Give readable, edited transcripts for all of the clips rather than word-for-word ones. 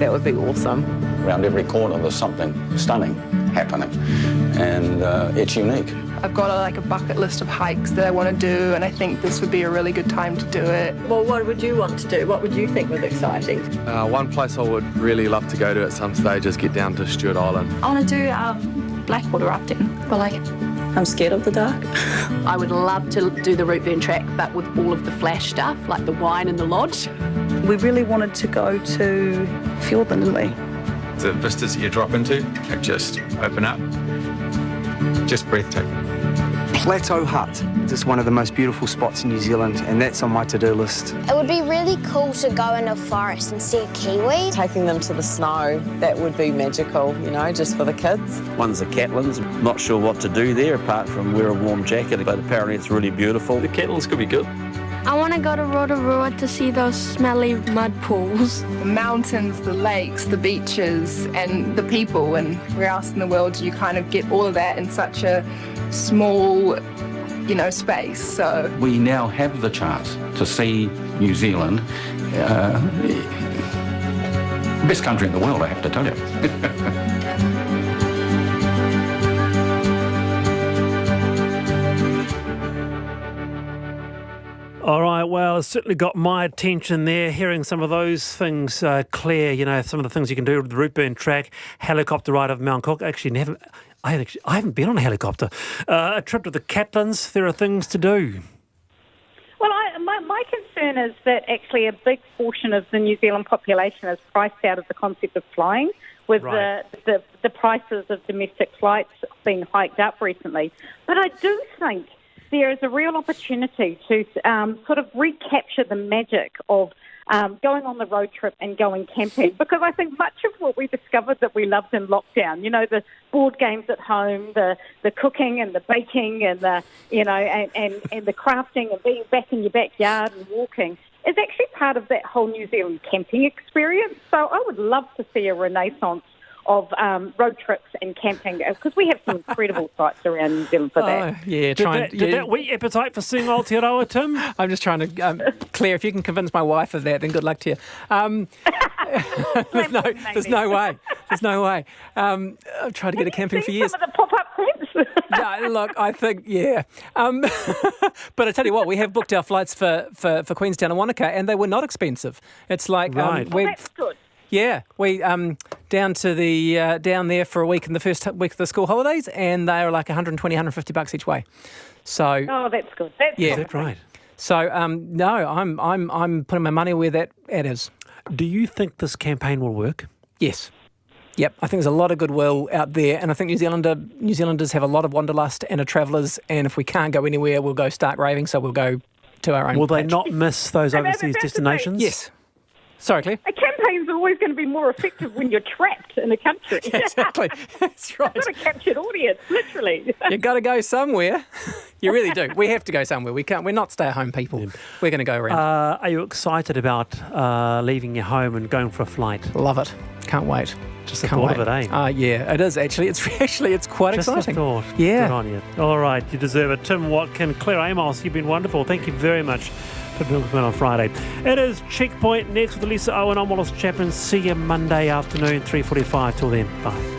that would be awesome. Around every corner there's something stunning happening, and it's unique. I've got a bucket list of hikes that I want to do, and I think this would be a really good time to do it. Well, what would you want to do? What would you think was exciting? One place I would really love to go to at some stage is get down to Stewart Island. I want to do blackwater rafting, but I'm scared of the dark. I would love to do the route burn track, but with all of the flash stuff, like the wine and the lodge. We really wanted to go to Fjorden, didn't we? The vistas that you drop into just open up. Just breathtaking. Plateau Hut. It's one of the most beautiful spots in New Zealand, and that's on my to-do list. It would be really cool to go in a forest and see a kiwi. Taking them to the snow, that would be magical, just for the kids. One's the Catlins. Not sure what to do there apart from wear a warm jacket, but apparently it's really beautiful. The Catlins could be good. I want to go to Rotorua to see those smelly mud pools. The mountains, the lakes, the beaches, and the people, and where else in the world do you kind of get all of that in such a small, space? So We now have the chance to see New Zealand, best country in the world, I have to tell you. All right, well, it's certainly got my attention there, hearing some of those things, Claire, some of the things you can do with the route burn track, helicopter ride of Mount Cook. I haven't been on a helicopter. A trip to the Catlins, there are things to do. Well, my concern is that actually a big portion of the New Zealand population is priced out of the concept of flying, with the prices of domestic flights being hiked up recently. But I do think there is a real opportunity to sort of recapture the magic of going on the road trip and going camping, because I think much of what we discovered that we loved in lockdown, the board games at home, the cooking and the baking and the and the crafting and being back in your backyard and walking, is actually part of that whole New Zealand camping experience. So I would love to see a renaissance of road trips and camping, because we have some incredible sites around New Zealand for that. Did that whet your appetite for seeing Aotearoa, Tim? I'm just trying to, Claire, if you can convince my wife of that, then good luck to you. There's no way. I've tried to get a camping for years. Some of the pop-up tents. No, look, I think, yeah. But I tell you what, we have booked our flights for Queenstown and Wanaka, and they were not expensive. It's like... that's good. Yeah, we down there for a week in the first week of the school holidays, and they are like $120, $150 each way. So that's good. Is that right? So no, I'm putting my money where that ad is. Do you think this campaign will work? Yes. Yep, I think there's a lot of goodwill out there, and I think New Zealanders have a lot of wanderlust and are travellers, and if we can't go anywhere, we'll go stark raving, so we'll go to our own Will they patch. not miss those overseas destinations? Yes. Sorry, Claire. A campaign's always going to be more effective when you're trapped in a country. Exactly. That's right. You've got to capture an audience, literally. You've got to go somewhere. You really do. We have to go somewhere. We're not stay-at-home people. Yeah. We're going to go around. Are you excited about leaving your home and going for a flight? Love it. Can't wait. Just the thought of it, eh? Yeah, it is actually. It's quite Just exciting. The thought. Yeah. Good on you. All right, you deserve it. Tim Watkin, Claire Amos, you've been wonderful. Thank you very much for being with me on Friday. It is Checkpoint next with Lisa Owen. I'm Wallace Chapman. See you Monday afternoon, 3:45. Till then, bye.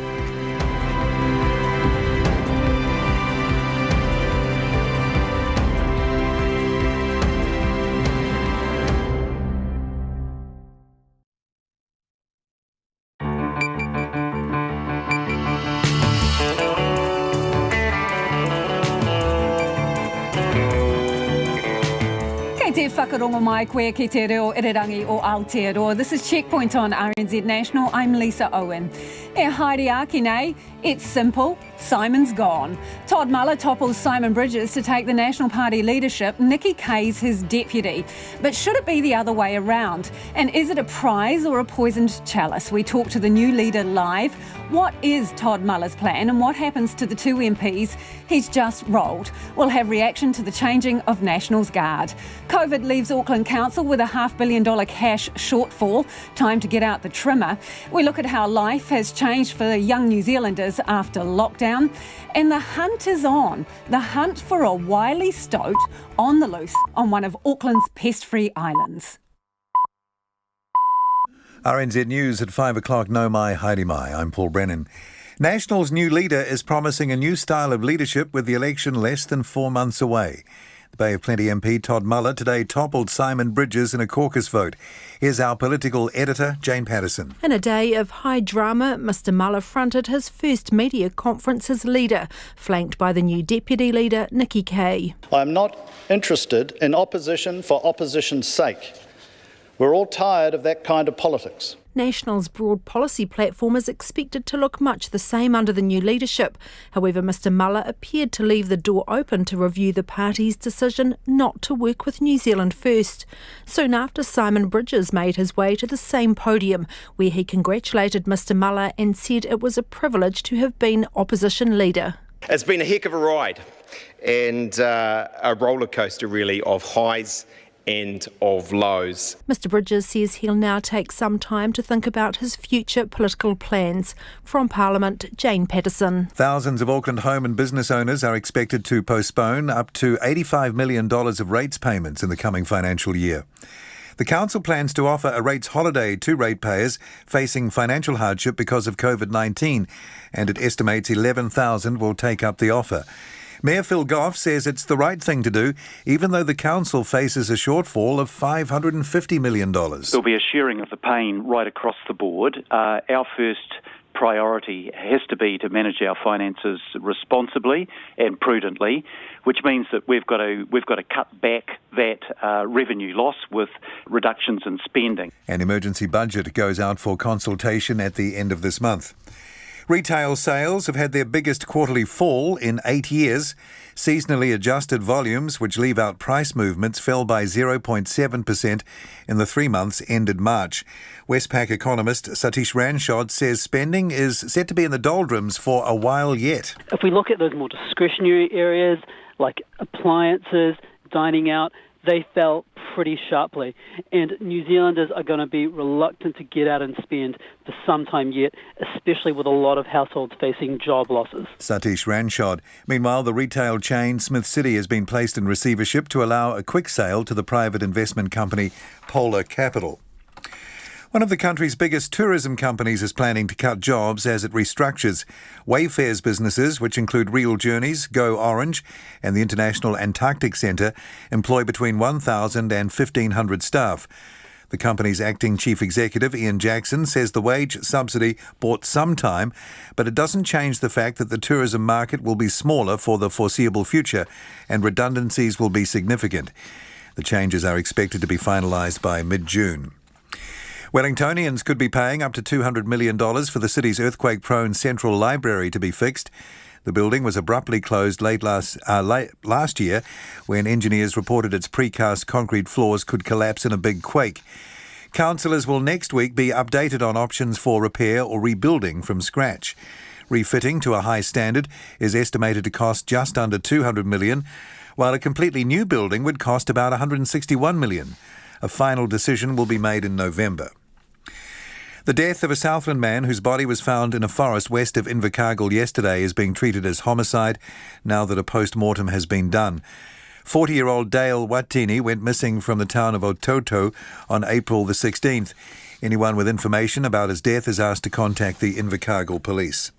Te whakarongo mai koe ki te reo irirangi o Aotearoa. This is Checkpoint on RNZ National. I'm Lisa Owen. E haere aki nei, it's simple. Simon's gone. Todd Muller topples Simon Bridges to take the National Party leadership. Nikki Kaye's his deputy. But should it be the other way around? And is it a prize or a poisoned chalice? We talk to the new leader live. What is Todd Muller's plan and what happens to the two MPs he's just rolled? We'll have reaction to the changing of Nationals Guard. COVID leaves Auckland Council with a $500 million cash shortfall. Time to get out the trimmer. We look at how life has changed for young New Zealanders after lockdown. And the hunt is on. The hunt for a wily stoat on the loose on one of Auckland's pest-free islands. RNZ News at 5 o'clock. No mai, haere mai. I'm Paul Brennan. National's new leader is promising a new style of leadership with the election less than 4 months away. The Bay of Plenty MP Todd Muller today toppled Simon Bridges in a caucus vote. Here's our political editor, Jane Patterson. In a day of high drama, Mr Muller fronted his first media conference as leader, flanked by the new deputy leader, Nikki Kay. I'm not interested in opposition for opposition's sake. We're all tired of that kind of politics. National's broad policy platform is expected to look much the same under the new leadership. However, Mr Muller appeared to leave the door open to review the party's decision not to work with New Zealand First. Soon after, Simon Bridges made his way to the same podium, where he congratulated Mr Muller and said it was a privilege to have been opposition leader. It's been a heck of a ride and a roller coaster really of highs and of lows. Mr Bridges says he'll now take some time to think about his future political plans. From Parliament, Jane Patterson. Thousands of Auckland home and business owners are expected to postpone up to $85 million of rates payments in the coming financial year. The council plans to offer a rates holiday to ratepayers facing financial hardship because of COVID-19, and it estimates 11,000 will take up the offer. Mayor Phil Goff says it's the right thing to do, even though the council faces a shortfall of $550 million. There'll be a sharing of the pain right across the board. Our first priority has to be to manage our finances responsibly and prudently, which means that we've got to cut back that revenue loss with reductions in spending. An emergency budget goes out for consultation at the end of this month. Retail sales have had their biggest quarterly fall in 8 years. Seasonally adjusted volumes, which leave out price movements, fell by 0.7% in the 3 months ended March. Westpac economist Satish Ranchod says spending is set to be in the doldrums for a while yet. If we look at those more discretionary areas like appliances, dining out, they fell pretty sharply. And New Zealanders are going to be reluctant to get out and spend for some time yet, especially with a lot of households facing job losses. Satish Ranchod. Meanwhile, the retail chain Smith City has been placed in receivership to allow a quick sale to the private investment company Polar Capital. One of the country's biggest tourism companies is planning to cut jobs as it restructures. Wayfair's businesses, which include Real Journeys, Go Orange and the International Antarctic Centre, employ between 1,000 and 1,500 staff. The company's acting chief executive, Ian Jackson, says the wage subsidy bought some time, but it doesn't change the fact that the tourism market will be smaller for the foreseeable future and redundancies will be significant. The changes are expected to be finalised by mid-June. Wellingtonians could be paying up to $200 million for the city's earthquake-prone Central Library to be fixed. The building was abruptly closed late last year when engineers reported its precast concrete floors could collapse in a big quake. Councillors will next week be updated on options for repair or rebuilding from scratch. Refitting to a high standard is estimated to cost just under $200 million, while a completely new building would cost about $161 million. A final decision will be made in November. The death of a Southland man whose body was found in a forest west of Invercargill yesterday is being treated as homicide now that a post-mortem has been done. 40-year-old Dale Watini went missing from the town of Ototo on April the 16th. Anyone with information about his death is asked to contact the Invercargill police.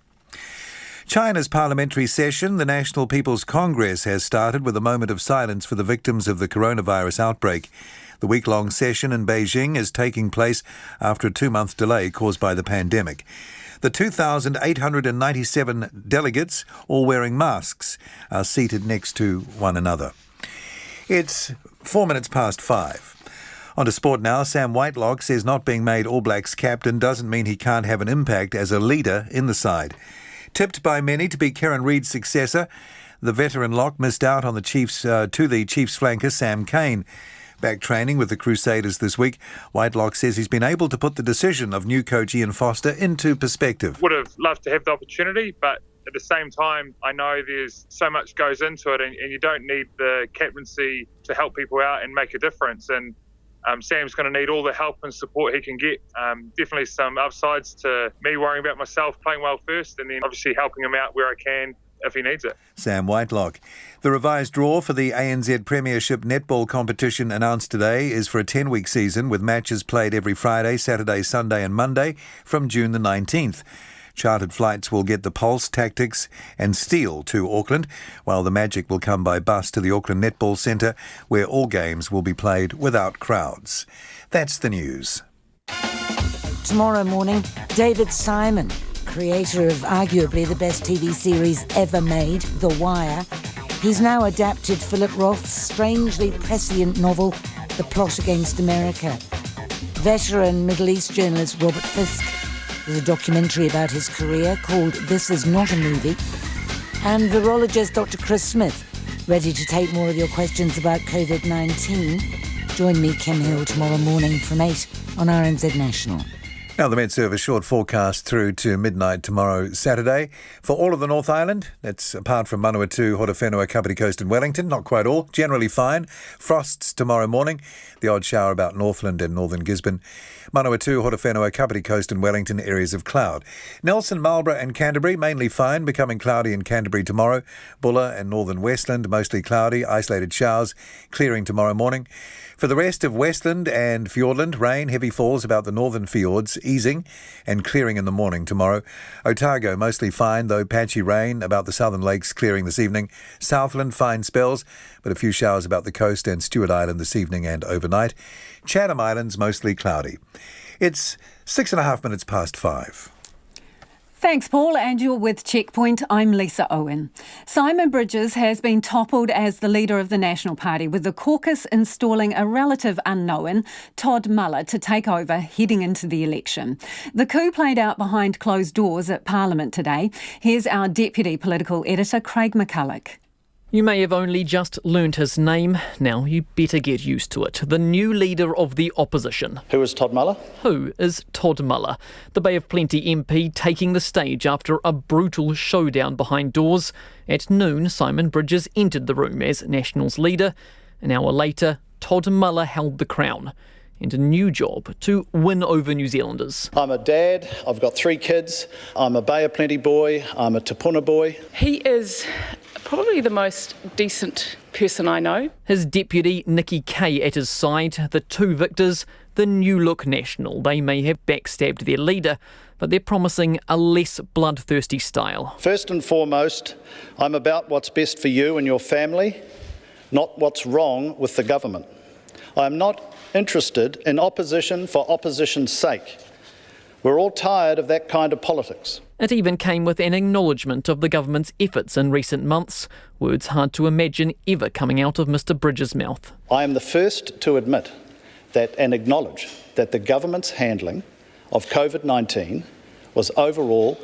China's parliamentary session, the National People's Congress, has started with a moment of silence for the victims of the coronavirus outbreak. The week-long session in Beijing is taking place after a 2-month delay caused by the pandemic. The 2,897 delegates, all wearing masks, are seated next to one another. It's 4 minutes past 5. On to sport now. Sam Whitelock says not being made All Blacks captain doesn't mean he can't have an impact as a leader in the side. Tipped by many to be Kieran Reid's successor, the veteran lock missed out on the Chiefs flanker Sam Cane. Back training with the Crusaders this week, Whitelock says he's been able to put the decision of new coach Ian Foster into perspective. Would have loved to have the opportunity, but at the same time, I know there's so much goes into it, and you don't need the captaincy to help people out and make a difference. And Sam's going to need all the help and support he can get. Definitely some upsides to me worrying about myself playing well first, and then obviously helping him out where I can if he needs it. Sam Whitelock. The revised draw for the ANZ Premiership Netball competition announced today is for a 10-week season with matches played every Friday, Saturday, Sunday and Monday from June the 19th. Chartered flights will get the Pulse, Tactics and Steel to Auckland, while the Magic will come by bus to the Auckland Netball Centre, where all games will be played without crowds. That's the news. Tomorrow morning, David Simon, creator of arguably the best TV series ever made, The Wire. He's now adapted Philip Roth's strangely prescient novel, The Plot Against America. Veteran Middle East journalist Robert Fisk. There's a documentary about his career called This Is Not a Movie. And virologist Dr. Chris Smith, ready to take more of your questions about COVID-19. Join me, Kim Hill, tomorrow morning from 8 on RNZ National. Now the Met Service short forecast through to midnight tomorrow, Saturday. For all of the North Island, that's apart from Manawatu, Horowhenua, Kapiti Coast and Wellington, not quite all, generally fine. Frosts tomorrow morning, the odd shower about Northland and northern Gisborne. Manawatu, Horowhenua, Kapiti Coast and Wellington, areas of cloud. Nelson, Marlborough and Canterbury, mainly fine, becoming cloudy in Canterbury tomorrow. Buller and northern Westland, mostly cloudy, isolated showers, clearing tomorrow morning. For the rest of Westland and Fiordland, rain, heavy falls about the northern fjords, easing and clearing in the morning tomorrow. Otago, mostly fine, though patchy rain about the southern lakes, clearing this evening. Southland, fine spells, but a few showers about the coast and Stewart Island this evening and overnight. Chatham Islands, mostly cloudy. It's 6.5 minutes past 5. Thanks, Paul, and you're with Checkpoint. I'm Lisa Owen. Simon Bridges has been toppled as the leader of the National Party, with the caucus installing a relative unknown, Todd Muller, to take over heading into the election. The coup played out behind closed doors at Parliament today. Here's our Deputy Political Editor, Craig McCulloch. You may have only just learnt his name. Now you better get used to it. The new leader of the opposition. Who is Todd Muller? Who is Todd Muller? The Bay of Plenty MP taking the stage after a brutal showdown behind doors. At noon, Simon Bridges entered the room as Nationals leader. An hour later, Todd Muller held the crown. And a new job to win over New Zealanders. I'm a dad, I've got 3 kids, I'm a Bay of Plenty boy, I'm a Te Puna boy. He is probably the most decent person I know. His deputy, Nikki Kay, at his side. The two victors, the new look National. They may have backstabbed their leader, but they're promising a less bloodthirsty style. First and foremost, I'm about what's best for you and your family, not what's wrong with the government. I'm not interested in opposition for opposition's sake. We're all tired of that kind of politics. It even came with an acknowledgement of the government's efforts in recent months. Words hard to imagine ever coming out of Mr Bridges' mouth. I am the first to admit that and acknowledge that the government's handling of COVID-19 was overall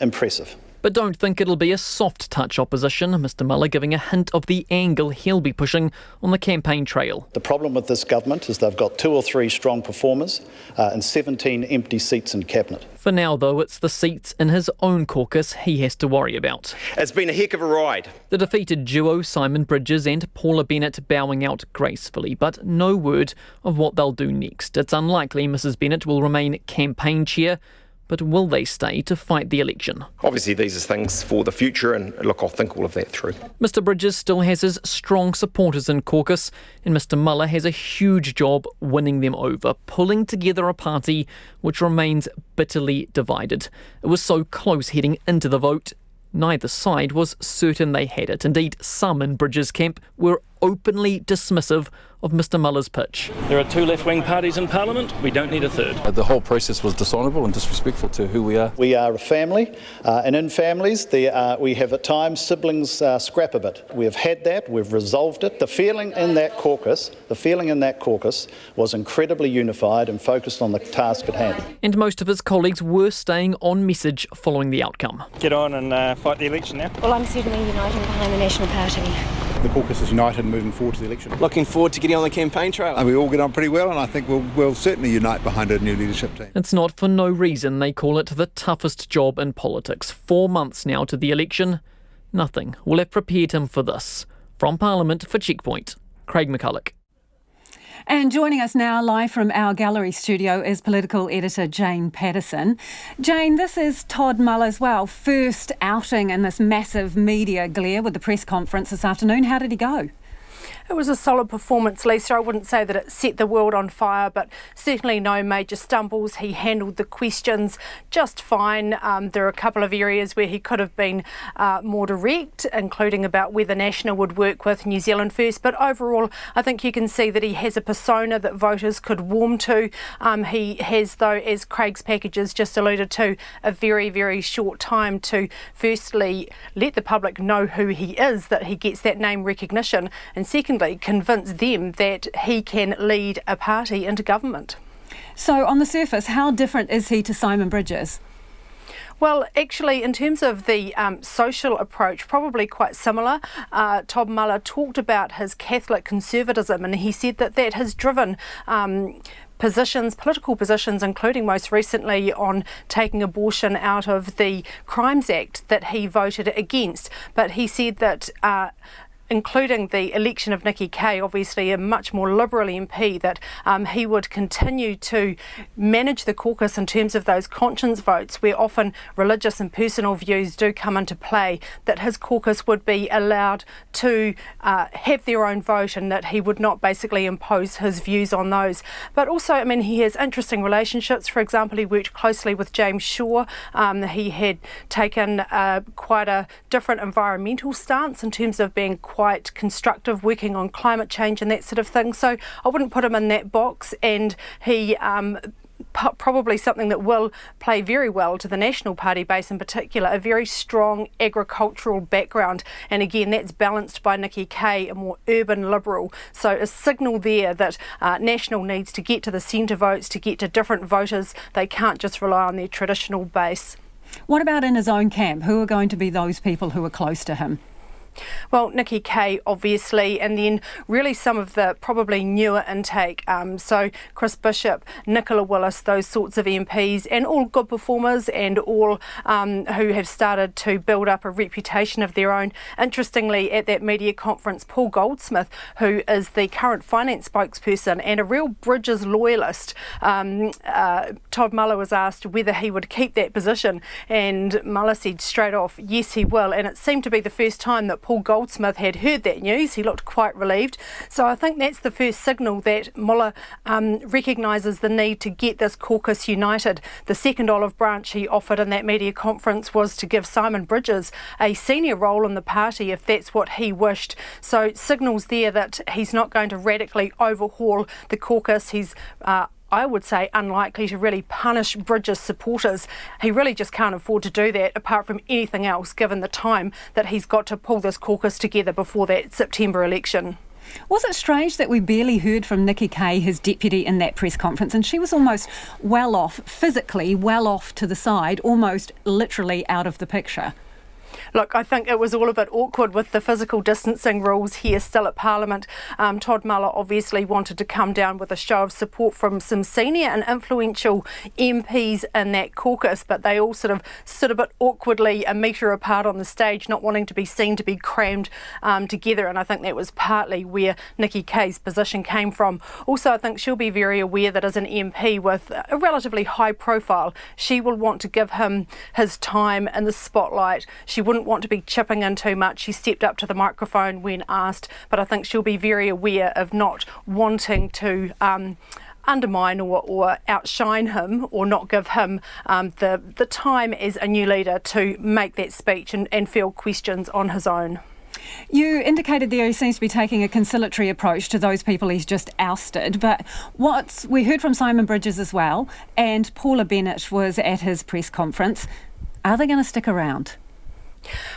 impressive. But don't think it'll be a soft touch opposition, Mr Muller giving a hint of the angle he'll be pushing on the campaign trail. The problem with this government is they've got 2 or 3 strong performers and 17 empty seats in cabinet. For now, though, it's the seats in his own caucus he has to worry about. It's been a heck of a ride. The defeated duo, Simon Bridges and Paula Bennett, bowing out gracefully, but no word of what they'll do next. It's unlikely Mrs Bennett will remain campaign chair, but will they stay to fight the election? Obviously, these are things for the future, and look, I'll think all of that through. Mr Bridges still has his strong supporters in caucus, and Mr Muller has a huge job winning them over, pulling together a party which remains bitterly divided. It was so close heading into the vote, neither side was certain they had it. Indeed, some in Bridges' camp were openly dismissive of Mr Muller's pitch. There are 2 left-wing parties in Parliament. We don't need a third. The whole process was dishonourable and disrespectful to who we are. We are a family, and in families we have at times siblings scrap a bit. We have had that, we've resolved it. The feeling in that caucus was incredibly unified and focused on the task at hand. And most of his colleagues were staying on message following the outcome. Get on and fight the election now. Well, I'm certainly united behind the National Party. The caucus is united moving forward to the election. Looking forward to getting on the campaign trail. We all get on pretty well, and I think we'll certainly unite behind a new leadership team. It's not for no reason they call it the toughest job in politics. 4 months now to the election. Nothing will have prepared him for this. From Parliament for Checkpoint, Craig McCulloch. And joining us now live from our gallery studio is political editor Jane Patterson. Jane, this is Todd Muller's, first outing in this massive media glare with the press conference this afternoon. How did he go? It was a solid performance, Lisa. I wouldn't say that it set the world on fire, but certainly no major stumbles. He handled the questions just fine. There are a couple of areas where he could have been more direct, including about whether National would work with New Zealand First. But overall, I think you can see that he has a persona that voters could warm to. He has, though, as Craig's packages just alluded to, a very, very short time to firstly let the public know who he is, that he gets that name recognition, and secondly, convince them that he can lead a party into government. So on the surface, how different is he to Simon Bridges? Well, actually, in terms of the social approach, probably quite similar. Todd Muller talked about his Catholic conservatism, and he said that that has driven political positions, including most recently on taking abortion out of the Crimes Act that he voted against. But he said that including the election of Nikki Kaye, obviously a much more Liberal MP, that he would continue to manage the caucus in terms of those conscience votes where often religious and personal views do come into play, that his caucus would be allowed to have their own vote and that he would not basically impose his views on those. But also, I mean, he has interesting relationships. For example, he worked closely with James Shaw. He had taken quite a different environmental stance in terms of being quite constructive, working on climate change and that sort of thing. So I wouldn't put him in that box, and he probably something that will play very well to the National Party base in particular, a very strong agricultural background. And again, that's balanced by Nikki Kaye, a more urban Liberal. So a signal there that National needs to get to the centre votes, to get to different voters. They can't just rely on their traditional base. What about in his own camp? Who are going to be those people who are close to him? Well, Nikki Kaye, obviously, and then really some of the probably newer intake. So Chris Bishop, Nicola Willis, those sorts of MPs, and all good performers and all who have started to build up a reputation of their own. Interestingly, at that media conference, Paul Goldsmith, who is the current finance spokesperson and a real Bridges loyalist, Todd Muller was asked whether he would keep that position, and Muller said straight off, yes, he will. And it seemed to be the first time that Paul Goldsmith had heard that news. He looked quite relieved. So I think that's the first signal that Muller recognises the need to get this caucus united. The second olive branch he offered in that media conference was to give Simon Bridges a senior role in the party if that's what he wished. So signals there that he's not going to radically overhaul the caucus. He's I would say unlikely to really punish Bridges supporters. He really just can't afford to do that apart from anything else, given the time that he's got to pull this caucus together before that September election. Was it strange that we barely heard from Nikki Kaye, his deputy, in that press conference, and she was almost well off, physically well off to the side, almost literally out of the picture? Look, I think it was all a bit awkward with the physical distancing rules here still at Parliament. Todd Muller obviously wanted to come down with a show of support from some senior and influential MPs in that caucus, but they all sort of stood a bit awkwardly a metre apart on the stage, not wanting to be seen to be crammed together. And I think that was partly where Nikki Kaye's position came from. Also, I think she'll be very aware that as an MP with a relatively high profile, she will want to give him his time in the spotlight. She wouldn't want to be chipping in too much. She stepped up to the microphone when asked, but I think she'll be very aware of not wanting to undermine or outshine him or not give him the time as a new leader to make that speech and field questions on his own. You indicated there he seems to be taking a conciliatory approach to those people he's just ousted, but we heard from Simon Bridges as well, and Paula Bennett was at his press conference. Are they going to stick around?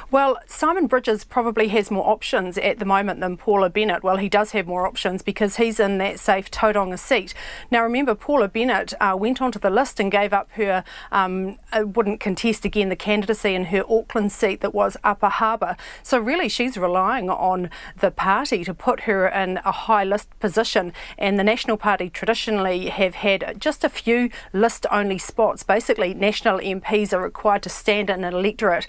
Well, Simon Bridges probably has more options at the moment than Paula Bennett. Well, he does have more options because he's in that safe Tauranga seat. Now, remember, Paula Bennett went onto the list and gave up her, wouldn't contest again the candidacy in her Auckland seat that was Upper Harbour. So really, she's relying on the party to put her in a high list position. And the National Party traditionally have had just a few list-only spots. Basically, National MPs are required to stand in an electorate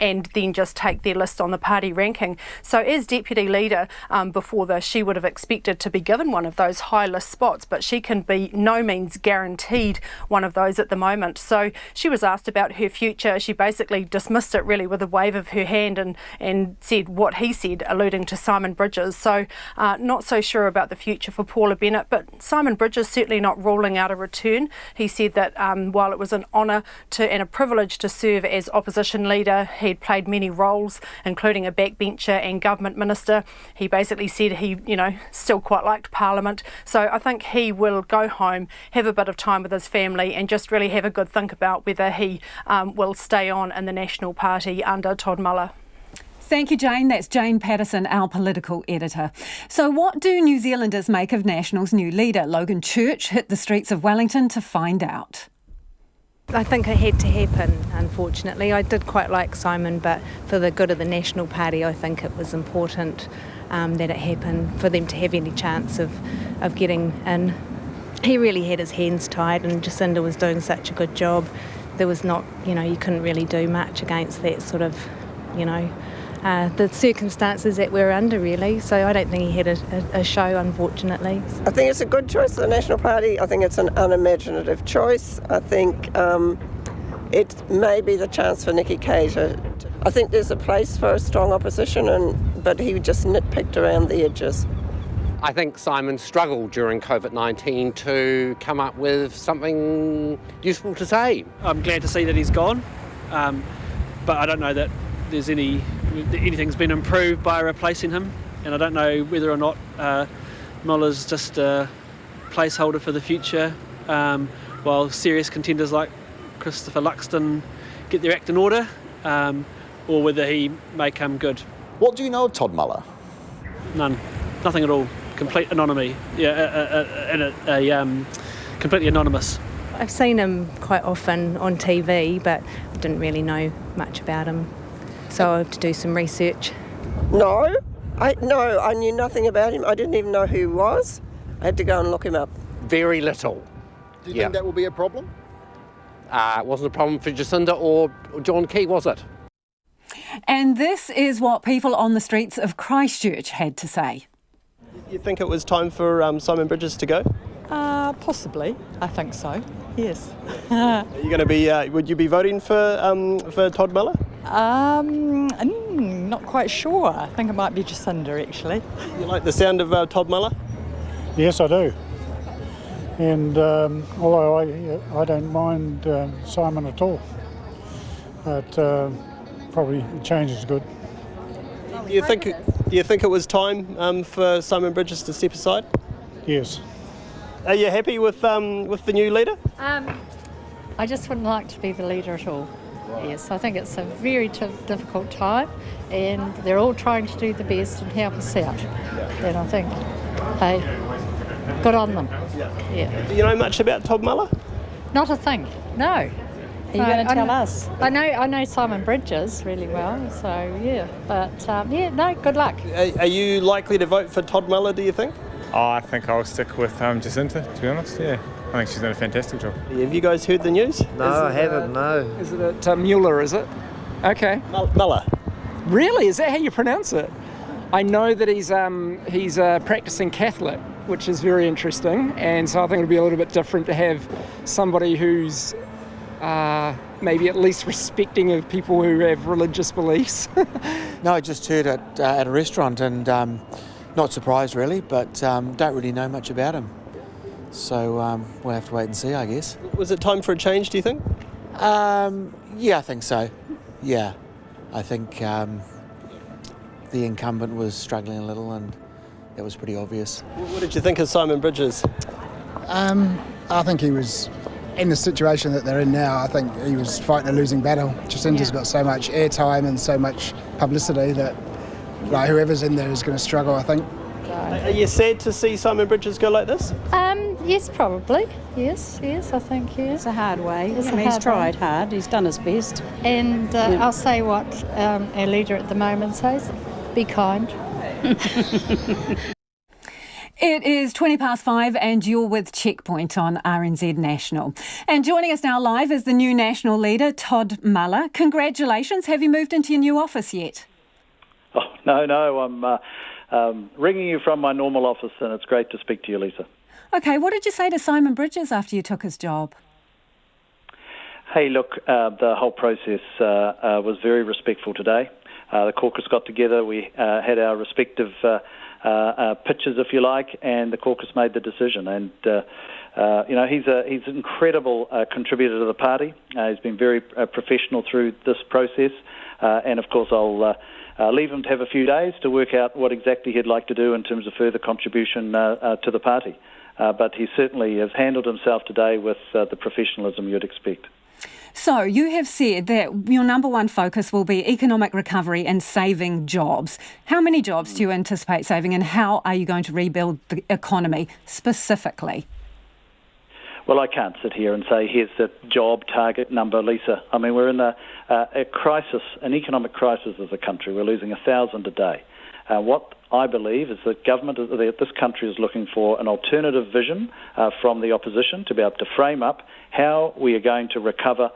and then just take their list on the party ranking. So as deputy leader before this, she would have expected to be given one of those high list spots, but she can be no means guaranteed one of those at the moment. So she was asked about her future. She basically dismissed it really with a wave of her hand and said what he said, alluding to Simon Bridges. So not so sure about the future for Paula Bennett, but Simon Bridges certainly not ruling out a return. He said that while it was an honour and a privilege to serve as opposition leader, he'd played many roles, including a backbencher and government minister. He basically said he, still quite liked Parliament. So I think he will go home, have a bit of time with his family, and just really have a good think about whether he will stay on in the National Party under Todd Muller. Thank you, Jane. That's Jane Patterson, our political editor. So what do New Zealanders make of National's new leader? Logan Church hit the streets of Wellington to find out. I think it had to happen, unfortunately. I did quite like Simon, but for the good of the National Party, I think it was important that it happened for them to have any chance of getting in. He really had his hands tied, and Jacinda was doing such a good job. There was not, you couldn't really do much against that sort of, the circumstances that we're under, really. So I don't think he had a show, unfortunately. I think it's a good choice for the National Party. I think it's an unimaginative choice. I think it may be the chance for Nikki Kaye to... I think there's a place for a strong opposition, but he just nitpicked around the edges. I think Simon struggled during COVID-19 to come up with something useful to say. I'm glad to see that he's gone, but I don't know that there's anything's been improved by replacing him, and I don't know whether or not Muller's just a placeholder for the future, while serious contenders like Christopher Luxton get their act in order, or whether he may come good. What do you know of Todd Muller? Nothing at all. Complete anonymity. Completely anonymous. I've seen him quite often on TV, but I didn't really know much about him. So I have to do some research. No, I knew nothing about him. I didn't even know who he was. I had to go and look him up. Very little. Do you think that will be a problem? It wasn't a problem for Jacinda or John Key, was it? And this is what people on the streets of Christchurch had to say. You think it was time for Simon Bridges to go? Possibly. I think so. Yes. Are you going to be? Would you be voting for Todd Muller? Not quite sure. I think it might be Jacinda, actually. You like the sound of Todd Muller? Yes, I do. And although I don't mind Simon at all, but probably change is good. Do you think it was time for Simon Bridges to step aside? Yes. Are you happy with the new leader? I just wouldn't like to be the leader at all. Yes, I think it's a very difficult time, and they're all trying to do the best and help us out. And I think, hey, good on them. Yeah. Do you know much about Todd Muller? Not a thing. No. Are you going to tell us? I know Simon Bridges really well, so yeah. But good luck. Are you likely to vote for Todd Muller, do you think? I think I'll stick with Jacinta, to be honest, yeah. I think she's done a fantastic job. Have you guys heard the news? No, I haven't, no. Is it Mueller, is it? Okay. Muller. Really? Is that how you pronounce it? I know that he's a practicing Catholic, which is very interesting, and so I think it'll be a little bit different to have somebody who's maybe at least respecting of people who have religious beliefs. No, I just heard it at a restaurant, and not surprised really, but don't really know much about him. So we'll have to wait and see, I guess. Was it time for a change, do you think? Yeah, I think so. Yeah, I think the incumbent was struggling a little, and that was pretty obvious. What did you think of Simon Bridges? I think he was, in the situation that they're in now, I think he was fighting a losing battle. Jacinda's got so much airtime and so much publicity that whoever's in there is going to struggle, I think. Are you sad to see Simon Bridges go like this? Yes, probably. Yes, I think, yeah. It's a hard way. He's tried hard. He's done his best. And I'll say what our leader at the moment says. Be kind. It is 5:20 and you're with Checkpoint on RNZ National. And joining us now live is the new National leader, Todd Muller. Congratulations. Have you moved into your new office yet? Oh, no, I'm ringing you from my normal office, and it's great to speak to you, Lisa. OK, what did you say to Simon Bridges after you took his job? Hey, look, the whole process was very respectful today. The caucus got together, we had our respective pitches, if you like, and the caucus made the decision. And, he's an incredible contributor to the party. He's been very professional through this process. And, of course, I'll leave him to have a few days to work out what exactly he'd like to do in terms of further contribution to the party. But he certainly has handled himself today with the professionalism you'd expect. So you have said that your number one focus will be economic recovery and saving jobs. How many jobs do you anticipate saving, and how are you going to rebuild the economy specifically? Well, I can't sit here and say, here's the job target number, Lisa. I mean, we're in a crisis, an economic crisis as a country. We're losing 1,000 a day. What I believe is that government, that this country is looking for an alternative vision from the opposition to be able to frame up how we are going to recover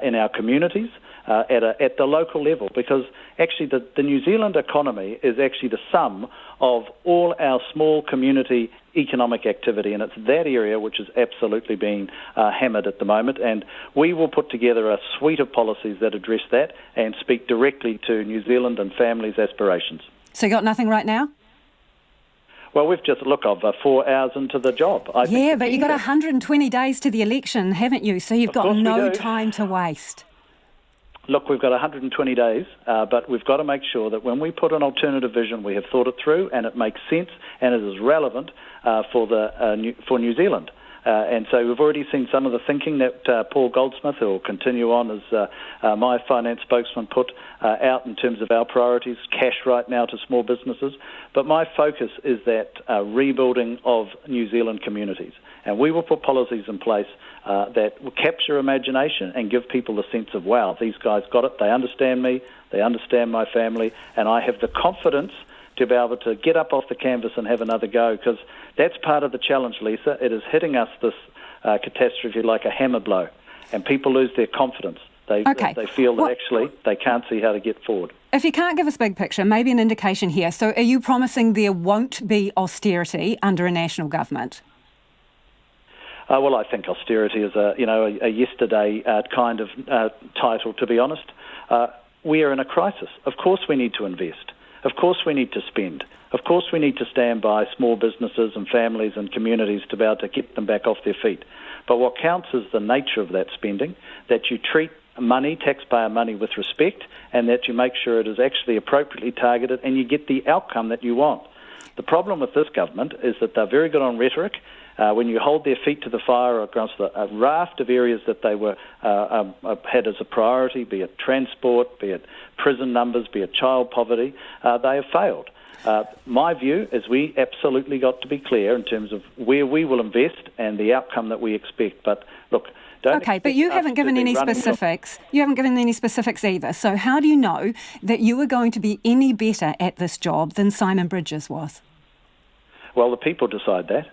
in our communities at the local level, because actually the New Zealand economy is actually the sum of all our small community economic activity, and it's that area which is absolutely being hammered at the moment, and we will put together a suite of policies that address that and speak directly to New Zealand and families' aspirations. So you got nothing right now? Well, we've just, I've 4 hours into the job. But you've got 120 days to the election, haven't you? So you've got no time to waste. Look, we've got 120 days, but we've got to make sure that when we put an alternative vision, we have thought it through and it makes sense and it is relevant for New Zealand. And so we've already seen some of the thinking that Paul Goldsmith, who will continue on as my finance spokesman, put out in terms of our priorities, cash right now to small businesses. But my focus is that rebuilding of New Zealand communities. And we will put policies in place that will capture imagination and give people the sense of, wow, these guys got it, they understand me, they understand my family, and I have the confidence to be able to get up off the canvas and have another go, because that's part of the challenge, Lisa. It is hitting us, this catastrophe, like a hammer blow, and people lose their confidence. They feel that actually they can't see how to get forward. If you can't give us big picture, maybe an indication here. So are you promising there won't be austerity under a national government? Well, I think austerity is a yesterday kind of title, to be honest. We are in a crisis. Of course we need to invest. Of course we need to spend. Of course we need to stand by small businesses and families and communities to be able to get them back off their feet. But what counts is the nature of that spending, that you treat money, taxpayer money, with respect, and that you make sure it is actually appropriately targeted and you get the outcome that you want. The problem with this government is that they're very good on rhetoric. When you hold their feet to the fire across a raft of areas that they were had as a priority, be it transport, be it prison numbers, be it child poverty, they have failed. My view is we absolutely got to be clear in terms of where we will invest and the outcome that we expect. But look, but you haven't given any specifics. You haven't given any specifics either. So how do you know that you are going to be any better at this job than Simon Bridges was? Well, the people decide that.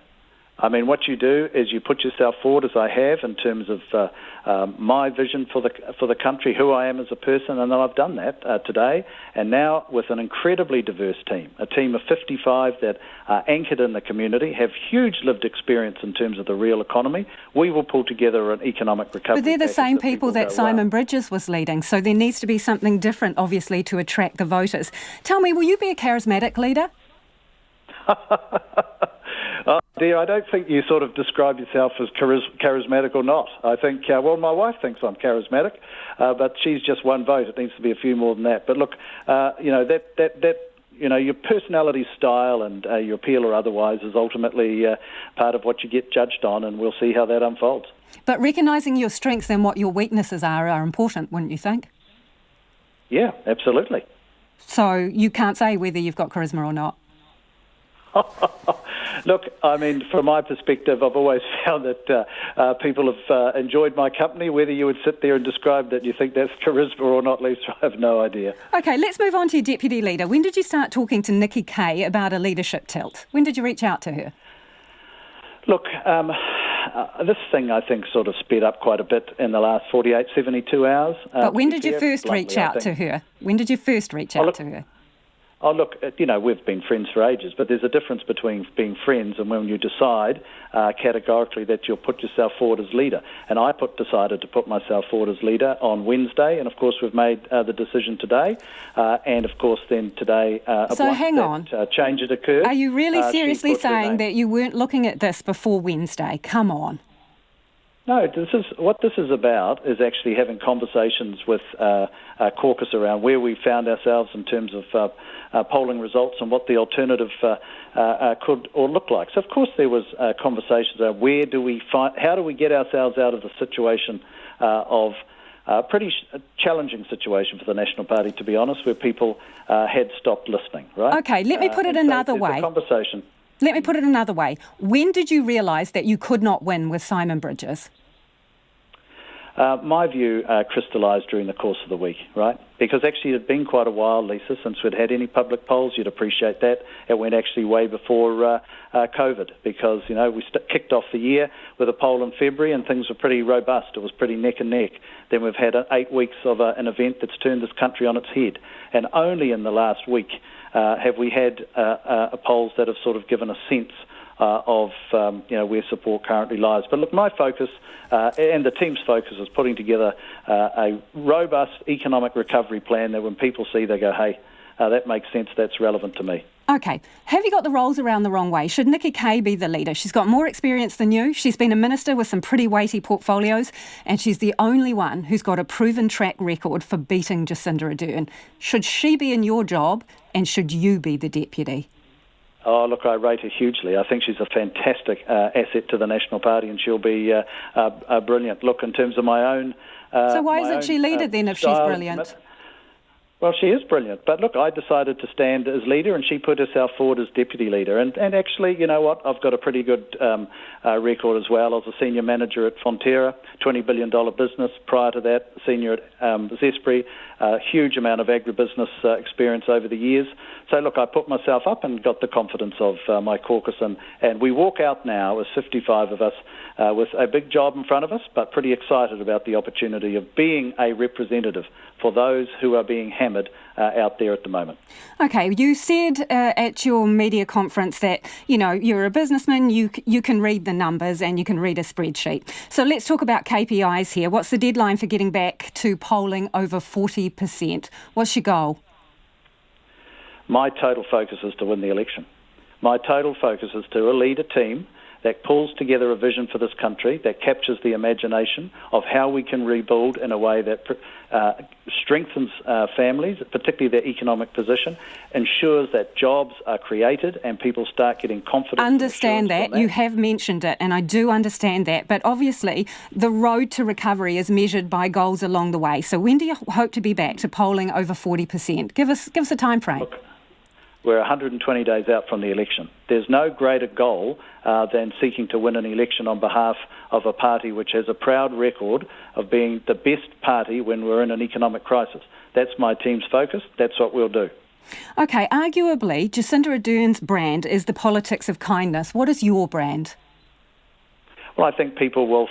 I mean, what you do is you put yourself forward, as I have, in terms of my vision for the country, who I am as a person, and then I've done that today. And now with an incredibly diverse team, a team of 55 that are anchored in the community, have huge lived experience in terms of the real economy, we will pull together an economic recovery. But they're the same people that Simon Bridges was leading, so there needs to be something different, obviously, to attract the voters. Tell me, will you be a charismatic leader? Oh, dear, I don't think you sort of describe yourself as charismatic or not. I think, well, my wife thinks I'm charismatic, but she's just one vote. It needs to be a few more than that. But look, your personality, style, and your appeal or otherwise is ultimately part of what you get judged on, and we'll see how that unfolds. But recognising your strengths and what your weaknesses are important, wouldn't you think? Yeah, absolutely. So you can't say whether you've got charisma or not? Look, I mean, from my perspective, I've always found that people have enjoyed my company. Whether you would sit there and describe that you think that's charisma or not, Lisa, I have no idea. OK, let's move on to your deputy leader. When did you start talking to Nikki Kay about a leadership tilt? When did you reach out to her? Look, this thing, I think, sort of sped up quite a bit in the last 48, 72 hours. But when did you first reach out to her? When did you first reach out to her? Oh, look, we've been friends for ages, but there's a difference between being friends and when you decide categorically that you'll put yourself forward as leader. And I decided to put myself forward as leader on Wednesday, and of course we've made the decision today. And of course then today, so hang on, change had occurred. Are you really seriously saying that you weren't looking at this before Wednesday? Come on. No, what this is about is actually having conversations with caucus around where we found ourselves in terms of polling results and what the alternative could or look like. So, of course, there was conversations about how do we get ourselves out of the situation of a pretty challenging situation for the National Party, to be honest, where people had stopped listening, right? OK, let me put it another way. Conversation. Let me put it another way. When did you realise that you could not win with Simon Bridges? My view crystallised during the course of the week, right? Because actually it had been quite a while, Lisa, since we'd had any public polls. You'd appreciate that. It went actually way before COVID because, we kicked off the year with a poll in February and things were pretty robust. It was pretty neck and neck. Then we've had 8 weeks of an event that's turned this country on its head. And only in the last week have we had polls that have sort of given a sense of where support currently lies. But look, my focus and the team's focus is putting together a robust economic recovery plan that when people see, they go, hey, that makes sense, that's relevant to me. OK. Have you got the roles around the wrong way? Should Nikki Kay be the leader? She's got more experience than you. She's been a minister with some pretty weighty portfolios, and she's the only one who's got a proven track record for beating Jacinda Ardern. Should she be in your job, and should you be the deputy? Oh, look, I rate her hugely. I think she's a fantastic asset to the National Party, and she'll be brilliant. Look, in terms of my own... so why isn't she leader then if she's brilliant? Well, she is brilliant. But look, I decided to stand as leader and she put herself forward as deputy leader. And actually, you know what? I've got a pretty good record as well. I was a senior manager at Fonterra, $20 billion business. Prior to that, senior at Zespri, a huge amount of agribusiness experience over the years. So look, I put myself up and got the confidence of my caucus. And we walk out now as 55 of us with a big job in front of us, but pretty excited about the opportunity of being a representative for those who are being hammered out there at the moment. OK, you said at your media conference that, you're a businessman, you can read the numbers and you can read a spreadsheet. So let's talk about KPIs here. What's the deadline for getting back to polling over 40%? What's your goal? My total focus is to win the election. My total focus is to lead a team that pulls together a vision for this country, that captures the imagination of how we can rebuild in a way that strengthens families, particularly their economic position, ensures that jobs are created and people start getting confidence. Understand that. You have mentioned it, and I do understand that. But obviously, the road to recovery is measured by goals along the way. So when do you hope to be back to polling over 40%? Give us a time frame. Look, we're 120 days out from the election. There's no greater goal than seeking to win an election on behalf of a party which has a proud record of being the best party when we're in an economic crisis. That's my team's focus. That's what we'll do. OK, arguably, Jacinda Ardern's brand is the politics of kindness. What is your brand? Well, I think people will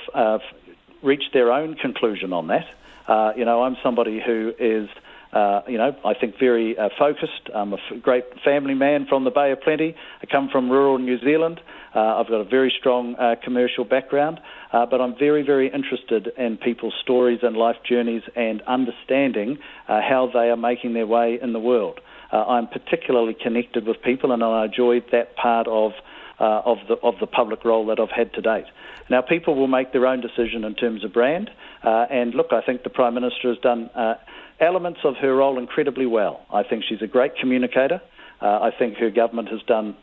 reach their own conclusion on that. I'm somebody who is... I think very focused. I'm a great family man from the Bay of Plenty. I come from rural New Zealand. I've got a very strong commercial background, but I'm very, very interested in people's stories and life journeys and understanding how they are making their way in the world. I'm particularly connected with people, and I enjoy that part of the public role that I've had to date. Now, people will make their own decision in terms of brand, and look, I think the Prime Minister has done elements of her role incredibly well. I think she's a great communicator. I think her government has done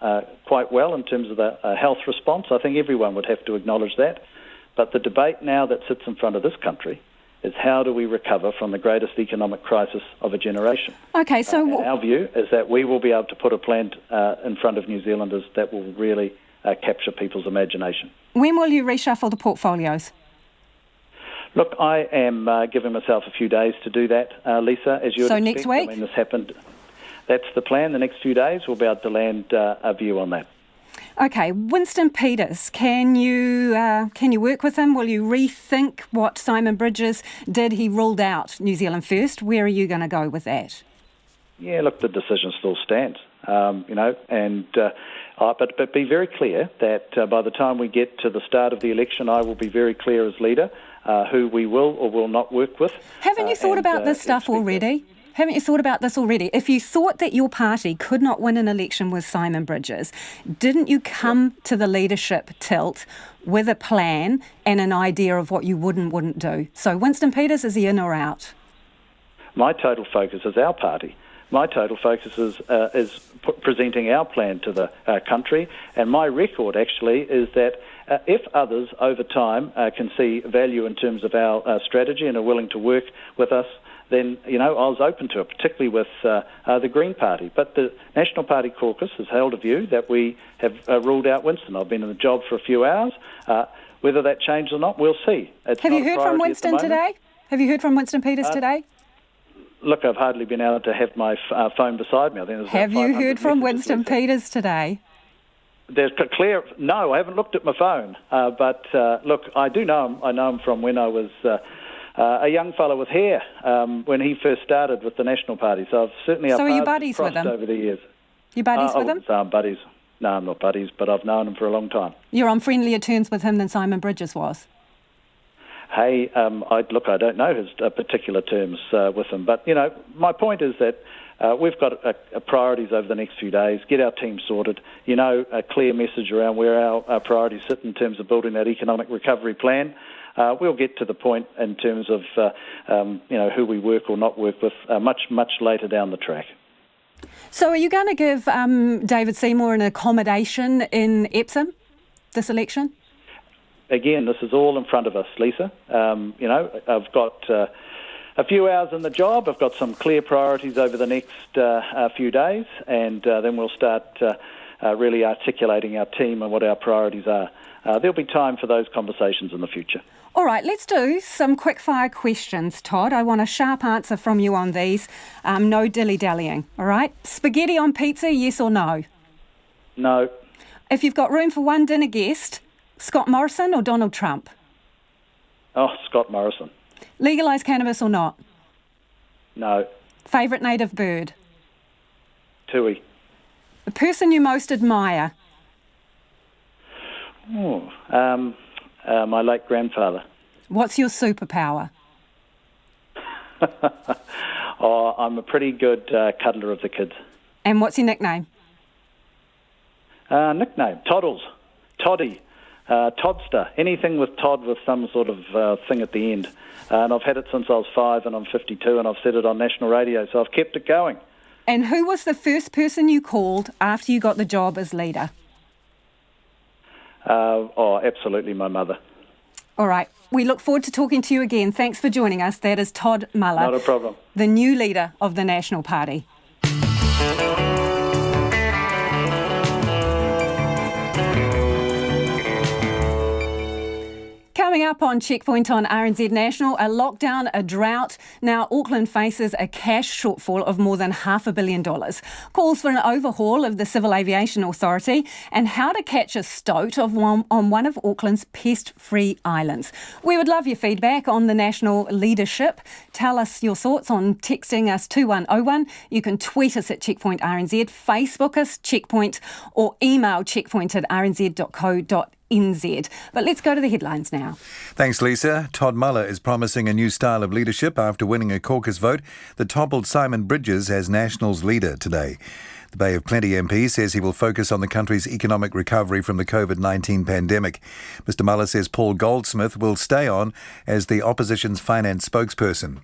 quite well in terms of the health response. I think everyone would have to acknowledge that. But the debate now that sits in front of this country is how do we recover from the greatest economic crisis of a generation. Okay, so... and our view is that we will be able to put a plan in front of New Zealanders that will really capture people's imagination. When will you reshuffle the portfolios? Look, I am giving myself a few days to do that, Lisa, as you would expect. Next week? I mean, this happened. That's the plan. The next few days we'll be able to land a view on that. Okay, Winston Peters, can you work with him? Will you rethink what Simon Bridges did? He ruled out New Zealand First. Where are you going to go with that? Yeah, look, the decision still stands, but be very clear that by the time we get to the start of the election, I will be very clear as leader who we will or will not work with. Haven't you thought about this stuff already? Haven't you thought about this already? If you thought that your party could not win an election with Simon Bridges, didn't you come to the leadership tilt with a plan and an idea of what you would and wouldn't do? So Winston Peters, is he in or out? My total focus is our party. My total focus is presenting our plan to the country, and my record actually is that if others over time can see value in terms of our strategy and are willing to work with us, then, I was open to it, particularly with the Green Party. But the National Party caucus has held a view that we have ruled out Winston. I've been in the job for a few hours. Whether that changes or not, we'll see. Have you heard from Winston today? Have you heard from Winston Peters today? Look, I've hardly been able to have my phone beside me. I think there's have you heard from Winston Peters today? There's clear. No, I haven't looked at my phone. But look, I do know him. I know him from when I was a young fellow with hair when he first started with the National Party. So I've certainly are you buddies with him over the years? You buddies with him? I'm buddies. No, I'm not buddies, but I've known him for a long time. You're on friendlier terms with him than Simon Bridges was? Hey, I don't know his particular terms with him, but my point is that we've got priorities over the next few days. Get our team sorted. A clear message around where our priorities sit in terms of building that economic recovery plan. We'll get to the point in terms of who we work or not work with much later down the track. So, are you going to give David Seymour an accommodation in Epsom this election? Again, this is all in front of us, Lisa. I've got a few hours in the job. I've got some clear priorities over the next few days, and then we'll start really articulating our team and what our priorities are. There'll be time for those conversations in the future. All right, let's do some quick-fire questions, Todd. I want a sharp answer from you on these. No dilly-dallying, all right? Spaghetti on pizza, yes or no? No. If you've got room for one dinner guest, Scott Morrison or Donald Trump? Oh, Scott Morrison. Legalise cannabis or not? No. Favourite native bird? Tui. The person you most admire? My late grandfather. What's your superpower? I'm a pretty good cuddler of the kids. And what's your nickname? Nickname? Toddles. Toddy. Toddster. Anything with Todd with some sort of thing at the end. And I've had it since I was 5 and I'm 52 and I've said it on national radio, so I've kept it going. And who was the first person you called after you got the job as leader? Absolutely my mother. All right. We look forward to talking to you again. Thanks for joining us. That is Todd Muller. Not a problem. The new leader of the National Party. Coming up on Checkpoint on RNZ National, a lockdown, a drought. Now Auckland faces a cash shortfall of more than $500 million. Calls for an overhaul of the Civil Aviation Authority and how to catch a stoat on one of Auckland's pest-free islands. We would love your feedback on the national leadership. Tell us your thoughts on texting us 2101. You can tweet us at Checkpoint RNZ, Facebook us, Checkpoint, or email checkpoint@rnz.co.nz. But let's go to the headlines now. Thanks, Lisa. Todd Muller is promising a new style of leadership after winning a caucus vote that toppled Simon Bridges as Nationals leader today. The Bay of Plenty MP says he will focus on the country's economic recovery from the COVID-19 pandemic. Mr Muller says Paul Goldsmith will stay on as the opposition's finance spokesperson.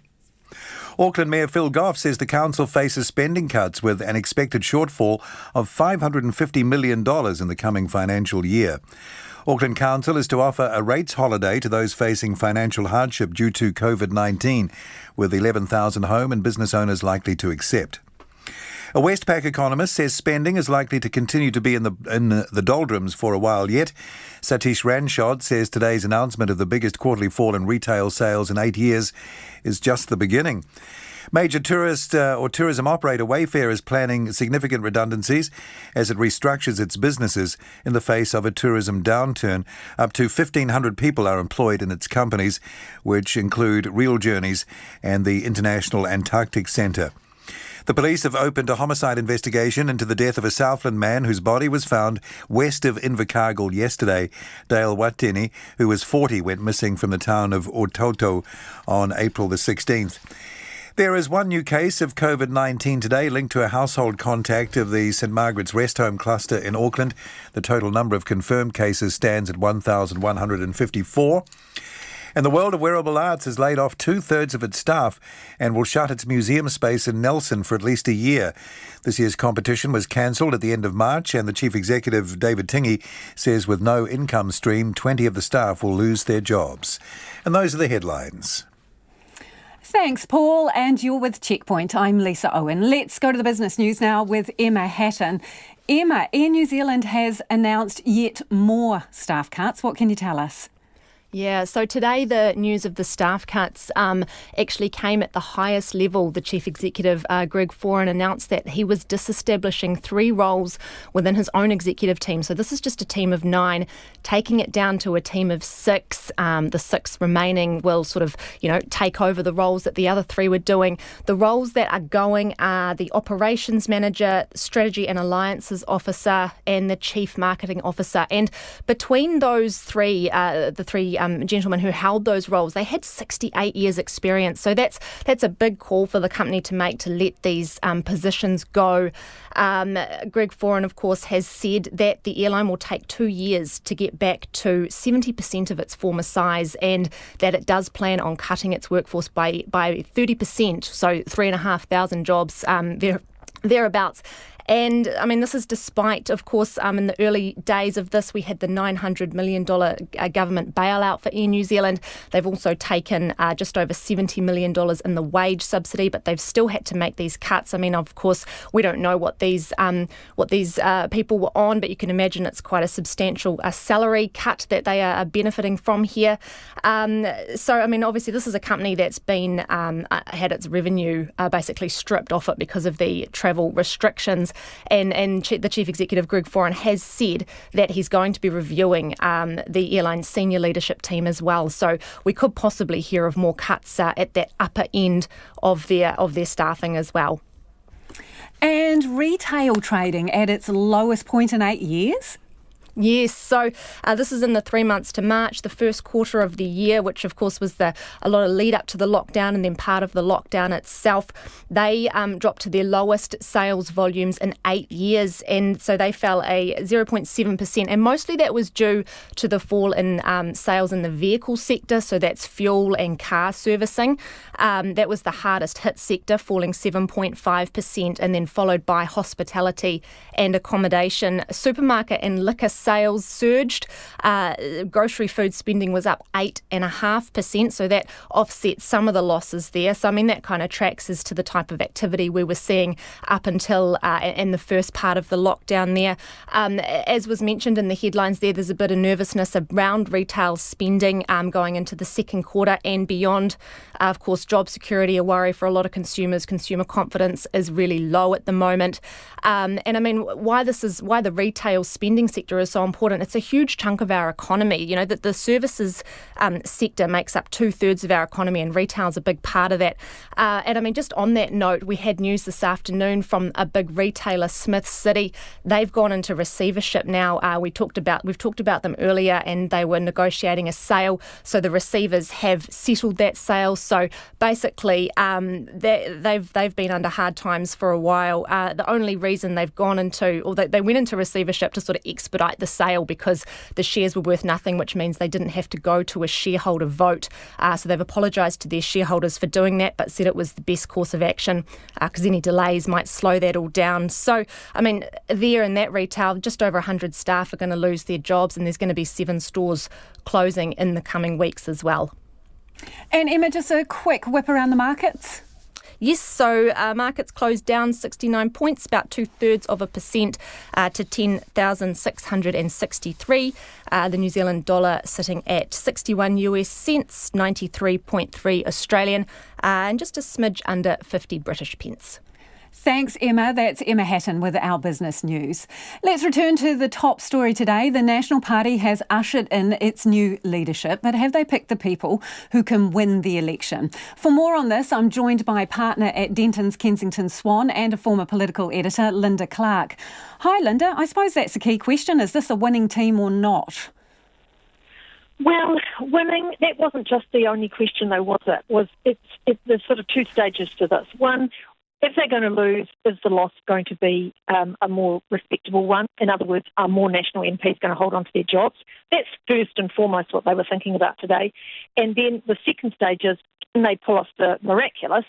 Auckland Mayor Phil Goff says the council faces spending cuts with an expected shortfall of $550 million in the coming financial year. Auckland Council is to offer a rates holiday to those facing financial hardship due to COVID-19, with 11,000 home and business owners likely to accept. A Westpac economist says spending is likely to continue to be in the doldrums for a while yet. Satish Ranshod says today's announcement of the biggest quarterly fall in retail sales in 8 years is just the beginning. Major tourism operator Wayfair is planning significant redundancies as it restructures its businesses in the face of a tourism downturn. Up to 1,500 people are employed in its companies, which include Real Journeys and the International Antarctic Centre. The police have opened a homicide investigation into the death of a Southland man whose body was found west of Invercargill yesterday. Dale Watini, who was 40, went missing from the town of Ototo on April the 16th. There is one new case of COVID-19 today linked to a household contact of the St Margaret's Rest Home cluster in Auckland. The total number of confirmed cases stands at 1,154. And the world of wearable arts has laid off 2/3 of its staff and will shut its museum space in Nelson for at least a year. This year's competition was cancelled at the end of March, and the chief executive, David Tingey, says with no income stream, 20 of the staff will lose their jobs. And those are the headlines. Thanks, Paul. And you're with Checkpoint. I'm Lisa Owen. Let's go to the business news now with Emma Hatton. Emma, Air New Zealand has announced yet more staff cuts. What can you tell us? Yeah, so today the news of the staff cuts actually came at the highest level. The Chief Executive, Greg Foran, announced that he was disestablishing 3 roles within his own executive team. So this is just a team of 9, taking it down to a team of 6. The 6 remaining will sort of, take over the roles that the other 3 were doing. The roles that are going are the Operations Manager, Strategy and Alliances Officer, and the Chief Marketing Officer. And between those 3, the 3 gentlemen who held those roles, they had 68 years experience. So that's a big call for the company to make, to let these positions go. Greg Foran, of course, has said that the airline will take 2 years to get back to 70% of its former size, and that it does plan on cutting its workforce by 30%, so 3,500 jobs thereabouts. And, this is despite, of course, in the early days of this, we had the $900 million government bailout for Air New Zealand. They've also taken just over $70 million in the wage subsidy, but they've still had to make these cuts. Of course, we don't know what these people were on, but you can imagine it's quite a substantial salary cut that they are benefiting from here. Obviously, this is a company that's been had its revenue basically stripped off it because of the travel restrictions. And the Chief Executive, Greg Foran, has said that he's going to be reviewing the airline's senior leadership team as well. So we could possibly hear of more cuts at that upper end of their staffing as well. And retail trading at its lowest point in 8 years? Yes, so this is in the 3 months to March, the first quarter of the year, which of course was a lot of lead up to the lockdown and then part of the lockdown itself. They dropped to their lowest sales volumes in 8 years, and so they fell a 0.7%, and mostly that was due to the fall in sales in the vehicle sector, so that's fuel and car servicing. That was the hardest hit sector, falling 7.5%, and then followed by hospitality and accommodation. Supermarket and liquor sales surged. Grocery food spending was up 8.5%, so that offsets some of the losses there. So that kind of tracks as to the type of activity we were seeing up until in the first part of the lockdown there. As was mentioned in the headlines there's a bit of nervousness around retail spending going into the second quarter and beyond. Of course, job security, a worry for a lot of consumers. Consumer confidence is really low at the moment. Why the retail spending sector is so important, it's a huge chunk of our economy. That the services sector makes up 2/3 of our economy, and retail's a big part of that. Just on that note, we had news this afternoon from a big retailer, Smith City. They've gone into receivership now. We've talked about them earlier, and they were negotiating a sale. So the receivers have settled that sale. So basically, they've been under hard times for a while. The only reason they've gone into, or they went into receivership to sort of expedite the sale because the shares were worth nothing, which means they didn't have to go to a shareholder vote. So they've apologised to their shareholders for doing that, but said it was the best course of action because any delays might slow that all down. So, I mean, there in that retail, just over 100 staff are going to lose their jobs, and there's going to be 7 stores closing in the coming weeks as well. And Emma, just a quick whip around the markets. Yes, so markets closed down 69 points, about 2/3% to 10,663. The New Zealand dollar sitting at 61 US cents, 93.3 Australian, and just a smidge under 50 British pence. Thanks, Emma. That's Emma Hatton with our business news. Let's return to the top story today. The National Party has ushered in its new leadership, but have they picked the people who can win the election? For more on this, I'm joined by partner at Denton's Kensington Swan and a former political editor, Linda Clark. Hi, Linda. I suppose that's the key question. Is this a winning team or not? Well, winning, that wasn't just the only question though, was it? There's sort of 2 stages to this. One, if they're going to lose, is the loss going to be a more respectable one? In other words, are more national MPs going to hold on to their jobs? That's first and foremost what they were thinking about today. And then the second stage is, can they pull off the miraculous,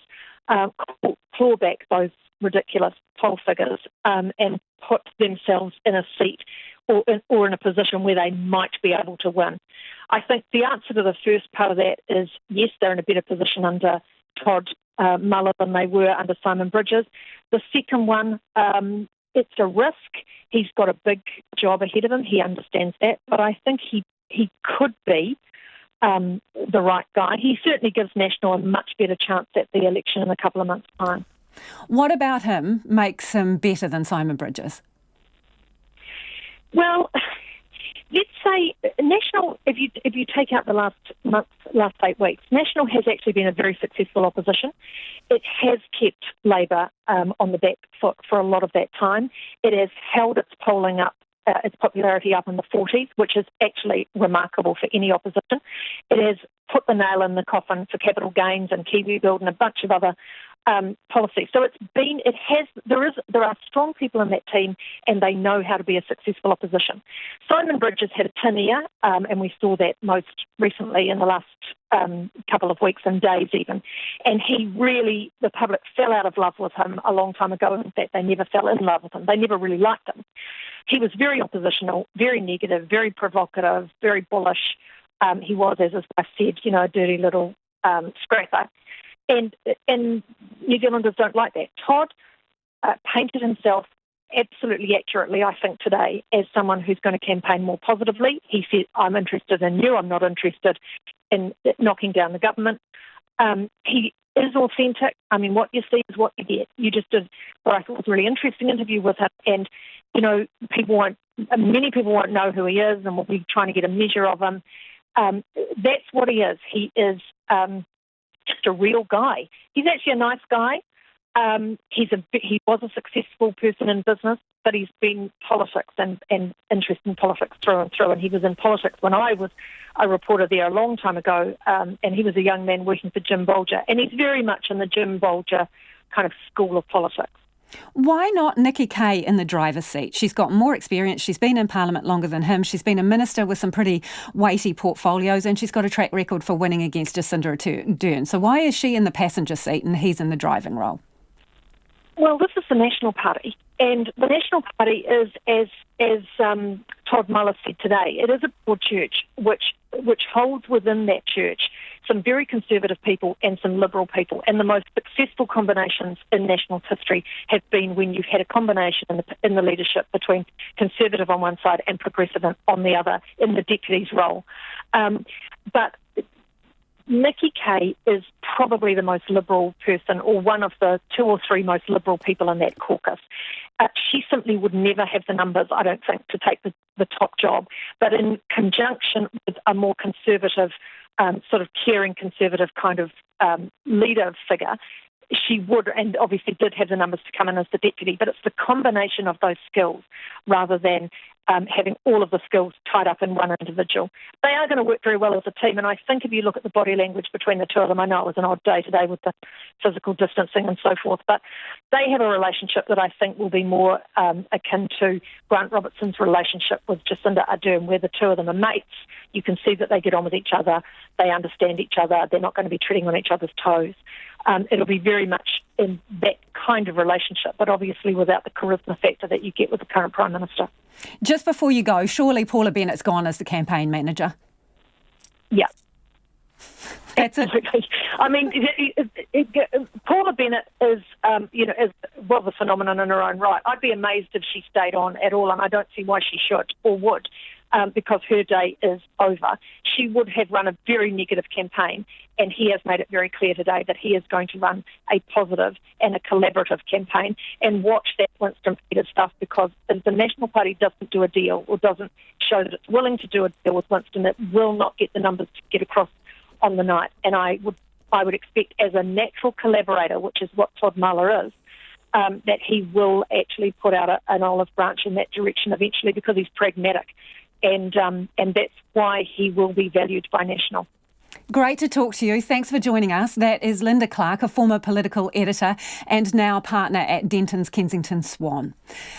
claw back those ridiculous poll figures and put themselves in a seat or in a position where they might be able to win? I think the answer to the first part of that is yes, they're in a better position under Todd Muller than they were under Simon Bridges. The second one, it's a risk. He's got a big job ahead of him. He understands that. But I think he could be the right guy. He certainly gives National a much better chance at the election in a couple of months' time. What about him makes him better than Simon Bridges? Well, let's say National, if you take out the last 8 weeks, National has actually been a very successful opposition. It has kept Labour on the back foot for a lot of that time. It has held its polling up, its popularity up in the 40s, which is actually remarkable for any opposition. It has put the nail in the coffin for capital gains and Kiwi Build and a bunch of other policy. So there are strong people in that team, and they know how to be a successful opposition. Simon Bridges had a tin ear, and we saw that most recently in the last couple of weeks and days even. And the public fell out of love with him a long time ago. In fact, they never fell in love with him. They never really liked him. He was very oppositional, very negative, very provocative, very bullish. He was, as his wife said, a dirty little scrapper. And New Zealanders don't like that. Todd painted himself absolutely accurately, I think, today as someone who's going to campaign more positively. He said, I'm interested in you. I'm not interested in knocking down the government. He is authentic. I mean, what you see is what you get. You just did what I thought was a really interesting interview with him. And, many people won't know who he is and will be trying to get a measure of him. That's what he is. He is just a real guy. He's actually a nice guy. He was a successful person in business, but he's been politics and interested in politics through and through. And he was in politics when I was a reporter there a long time ago, and he was a young man working for Jim Bolger. And he's very much in the Jim Bolger kind of school of politics. Why not Nikki Kaye in the driver's seat? She's got more experience. She's been in Parliament longer than him. She's been a minister with some pretty weighty portfolios, and she's got a track record for winning against Jacinda Ardern. So why is she in the passenger seat and he's in the driving role? Well, this is the National Party, and the National Party is, as Todd Muller said today, it is a broad church which holds within that church some very conservative people and some liberal people. And the most successful combinations in National's history have been when you've had a combination in the leadership between conservative on one side and progressive on the other in the deputy's role. But Nikki Kaye is probably the most liberal person, or one of the 2 or 3 most liberal people in that caucus. She simply would never have the numbers, I don't think, to take the top job. But in conjunction with a more conservative, sort of caring conservative kind of leader figure, she would, and obviously did have the numbers to come in as the deputy, but it's the combination of those skills rather than having all of the skills tied up in one individual. They are going to work very well as a team, and I think if you look at the body language between the two of them, I know it was an odd day today with the physical distancing and so forth, but they have a relationship that I think will be more akin to Grant Robertson's relationship with Jacinda Ardern, where the two of them are mates. You can see that they get on with each other, they understand each other, they're not going to be treading on each other's toes. It'll be very much in that kind of relationship, but obviously without the charisma factor that you get with the current Prime Minister. Just before you go, surely Paula Bennett's gone as the campaign manager? Yeah. That's it. I mean, Paula Bennett is was a phenomenon in her own right. I'd be amazed if she stayed on at all, and I don't see why she should or would, because her day is over. She would have run a very negative campaign, and he has made it very clear today that he is going to run a positive and a collaborative campaign. And watch that Winston Peters stuff, because if the National Party doesn't do a deal or doesn't show that it's willing to do a deal with Winston, it will not get the numbers to get across on the night. And I would expect, as a natural collaborator, which is what Todd Muller is, that he will actually put out an olive branch in that direction eventually, because he's pragmatic, and that's why he will be valued by National. Great to talk to you. Thanks for joining us. That is Linda Clark, a former political editor and now partner at Denton's Kensington Swan.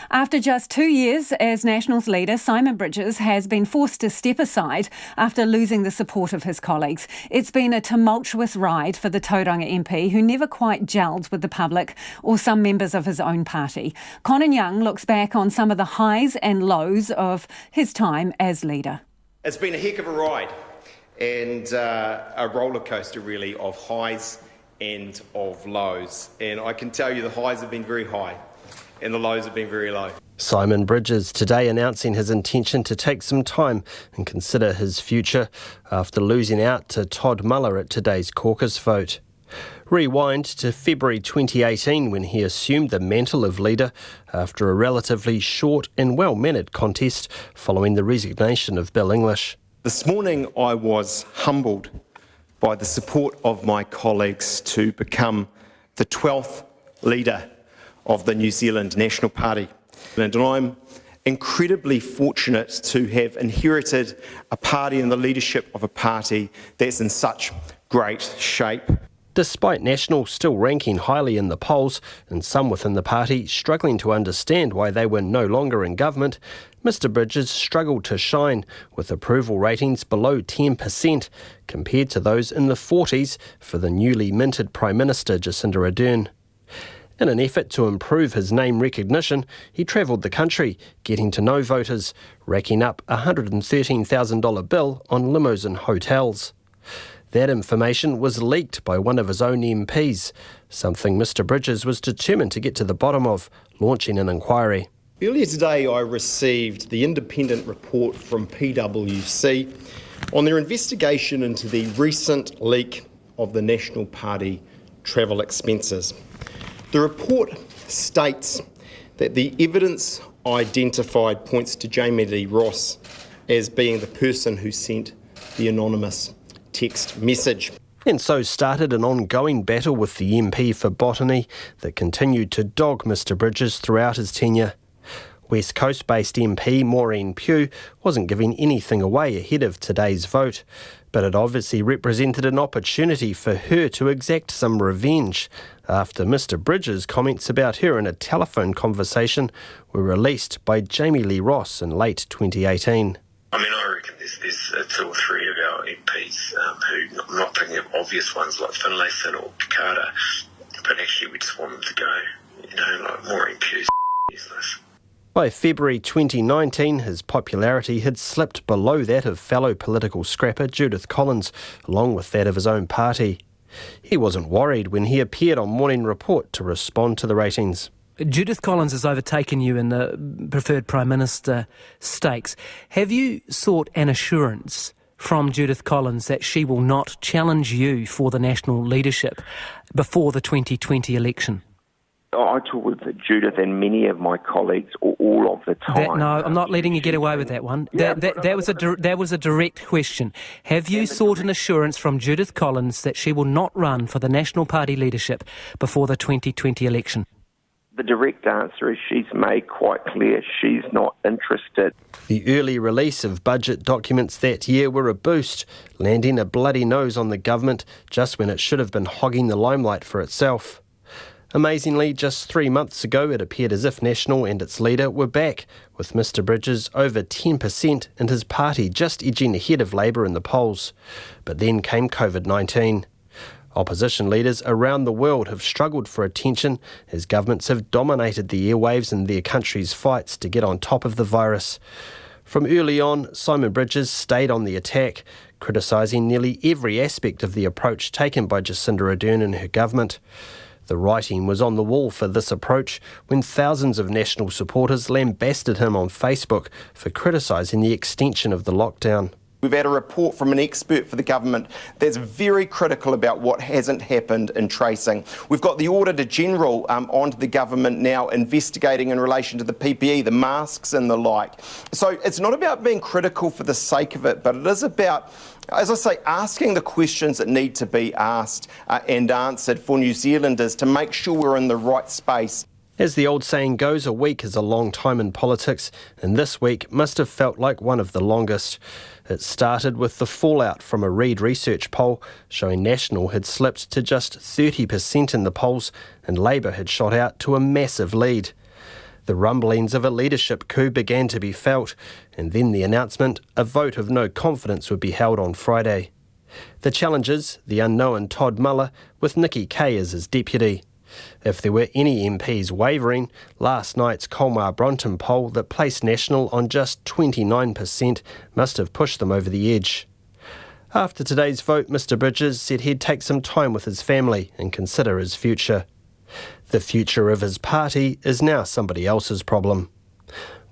After just 2 years as National's leader, Simon Bridges has been forced to step aside after losing the support of his colleagues. It's been a tumultuous ride for the Tauranga MP, who never quite gelled with the public or some members of his own party. Conan Young looks back on some of the highs and lows of his time as leader. It's been a heck of a ride. And a roller coaster, really, of highs and of lows. And I can tell you the highs have been very high and the lows have been very low. Simon Bridges today announcing his intention to take some time and consider his future after losing out to Todd Muller at today's caucus vote. Rewind to February 2018 when he assumed the mantle of leader after a relatively short and well-mannered contest following the resignation of Bill English. This morning I was humbled by the support of my colleagues to become the 12th leader of the New Zealand National Party. And I'm incredibly fortunate to have inherited a party and the leadership of a party that's in such great shape. Despite National still ranking highly in the polls and some within the party struggling to understand why they were no longer in government, Mr Bridges struggled to shine with approval ratings below 10% compared to those in the 40s for the newly minted Prime Minister Jacinda Ardern. In an effort to improve his name recognition, he travelled the country, getting to know voters, racking up a $113,000 bill on limos and hotels. That information was leaked by one of his own MPs, something Mr Bridges was determined to get to the bottom of, launching an inquiry. Earlier today I received the independent report from PwC on their investigation into the recent leak of the National Party travel expenses. The report states that the evidence identified points to Jamie Lee Ross as being the person who sent the anonymous text message. And so started an ongoing battle with the MP for Botany that continued to dog Mr Bridges throughout his tenure. West Coast-based MP Maureen Pugh wasn't giving anything away ahead of today's vote, but it obviously represented an opportunity for her to exact some revenge after Mr Bridges' comments about her in a telephone conversation were released by Jamie Lee Ross in late 2018. I mean, I reckon there's 2 or 3 of our MPs who, I'm not thinking of obvious ones like Finlayson or Takata, but actually we just want them to go, like Maureen Pugh's useless. By February 2019, his popularity had slipped below that of fellow political scrapper Judith Collins, along with that of his own party. He wasn't worried when he appeared on Morning Report to respond to the ratings. Judith Collins has overtaken you in the preferred Prime Minister stakes. Have you sought an assurance from Judith Collins that she will not challenge you for the national leadership before the 2020 election? I talk with Judith and many of my colleagues all of the time. No, I'm not letting you get away with that one. That was a direct question. Have you sought an assurance from Judith Collins that she will not run for the National Party leadership before the 2020 election? The direct answer is she's made quite clear she's not interested. The early release of budget documents that year were a boost, landing a bloody nose on the government just when it should have been hogging the limelight for itself. Amazingly, just 3 months ago, it appeared as if National and its leader were back, with Mr Bridges over 10% and his party just edging ahead of Labour in the polls. But then came COVID-19. Opposition leaders around the world have struggled for attention as governments have dominated the airwaves in their country's fights to get on top of the virus. From early on, Simon Bridges stayed on the attack, criticising nearly every aspect of the approach taken by Jacinda Ardern and her government. The writing was on the wall for this approach when thousands of National supporters lambasted him on Facebook for criticising the extension of the lockdown. We've had a report from an expert for the government that's very critical about what hasn't happened in tracing. We've got the Auditor General onto the government now investigating in relation to the PPE, the masks and the like. So it's not about being critical for the sake of it, but it is about, as I say, asking the questions that need to be asked and answered for New Zealanders to make sure we're in the right space. As the old saying goes, a week is a long time in politics, and this week must have felt like one of the longest. It started with the fallout from a Reid Research poll showing National had slipped to just 30% in the polls and Labour had shot out to a massive lead. The rumblings of a leadership coup began to be felt, and then the announcement a vote of no confidence would be held on Friday. The challengers, the unknown Todd Muller, with Nikki Kaye as his deputy. If there were any MPs wavering, last night's Colmar-Bronte poll that placed National on just 29% must have pushed them over the edge. After today's vote, Mr Bridges said he'd take some time with his family and consider his future. The future of his party is now somebody else's problem.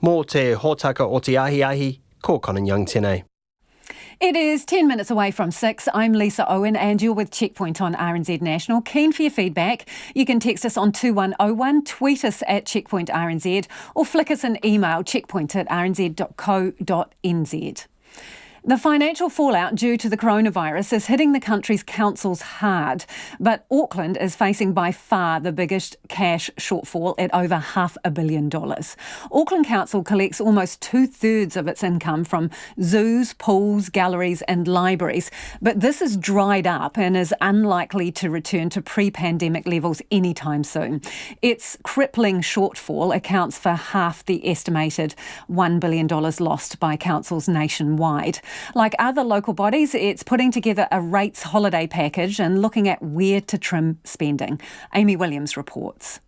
Mō te hōtaka o te ahi, ko Conan Young tēnei. It is 10 minutes away from 6. I'm Lisa Owen and you're with Checkpoint on RNZ National. Keen for your feedback. You can text us on 2101, tweet us at Checkpoint RNZ or flick us an email checkpoint@rnz.co.nz. The financial fallout due to the coronavirus is hitting the country's councils hard, but Auckland is facing by far the biggest cash shortfall at over $500 million. Auckland Council collects almost 2/3 of its income from zoos, pools, galleries and libraries, but this is dried up and is unlikely to return to pre-pandemic levels anytime soon. Its crippling shortfall accounts for half the estimated $1 billion lost by councils nationwide. Like other local bodies, it's putting together a rates holiday package and looking at where to trim spending. Amy Williams reports.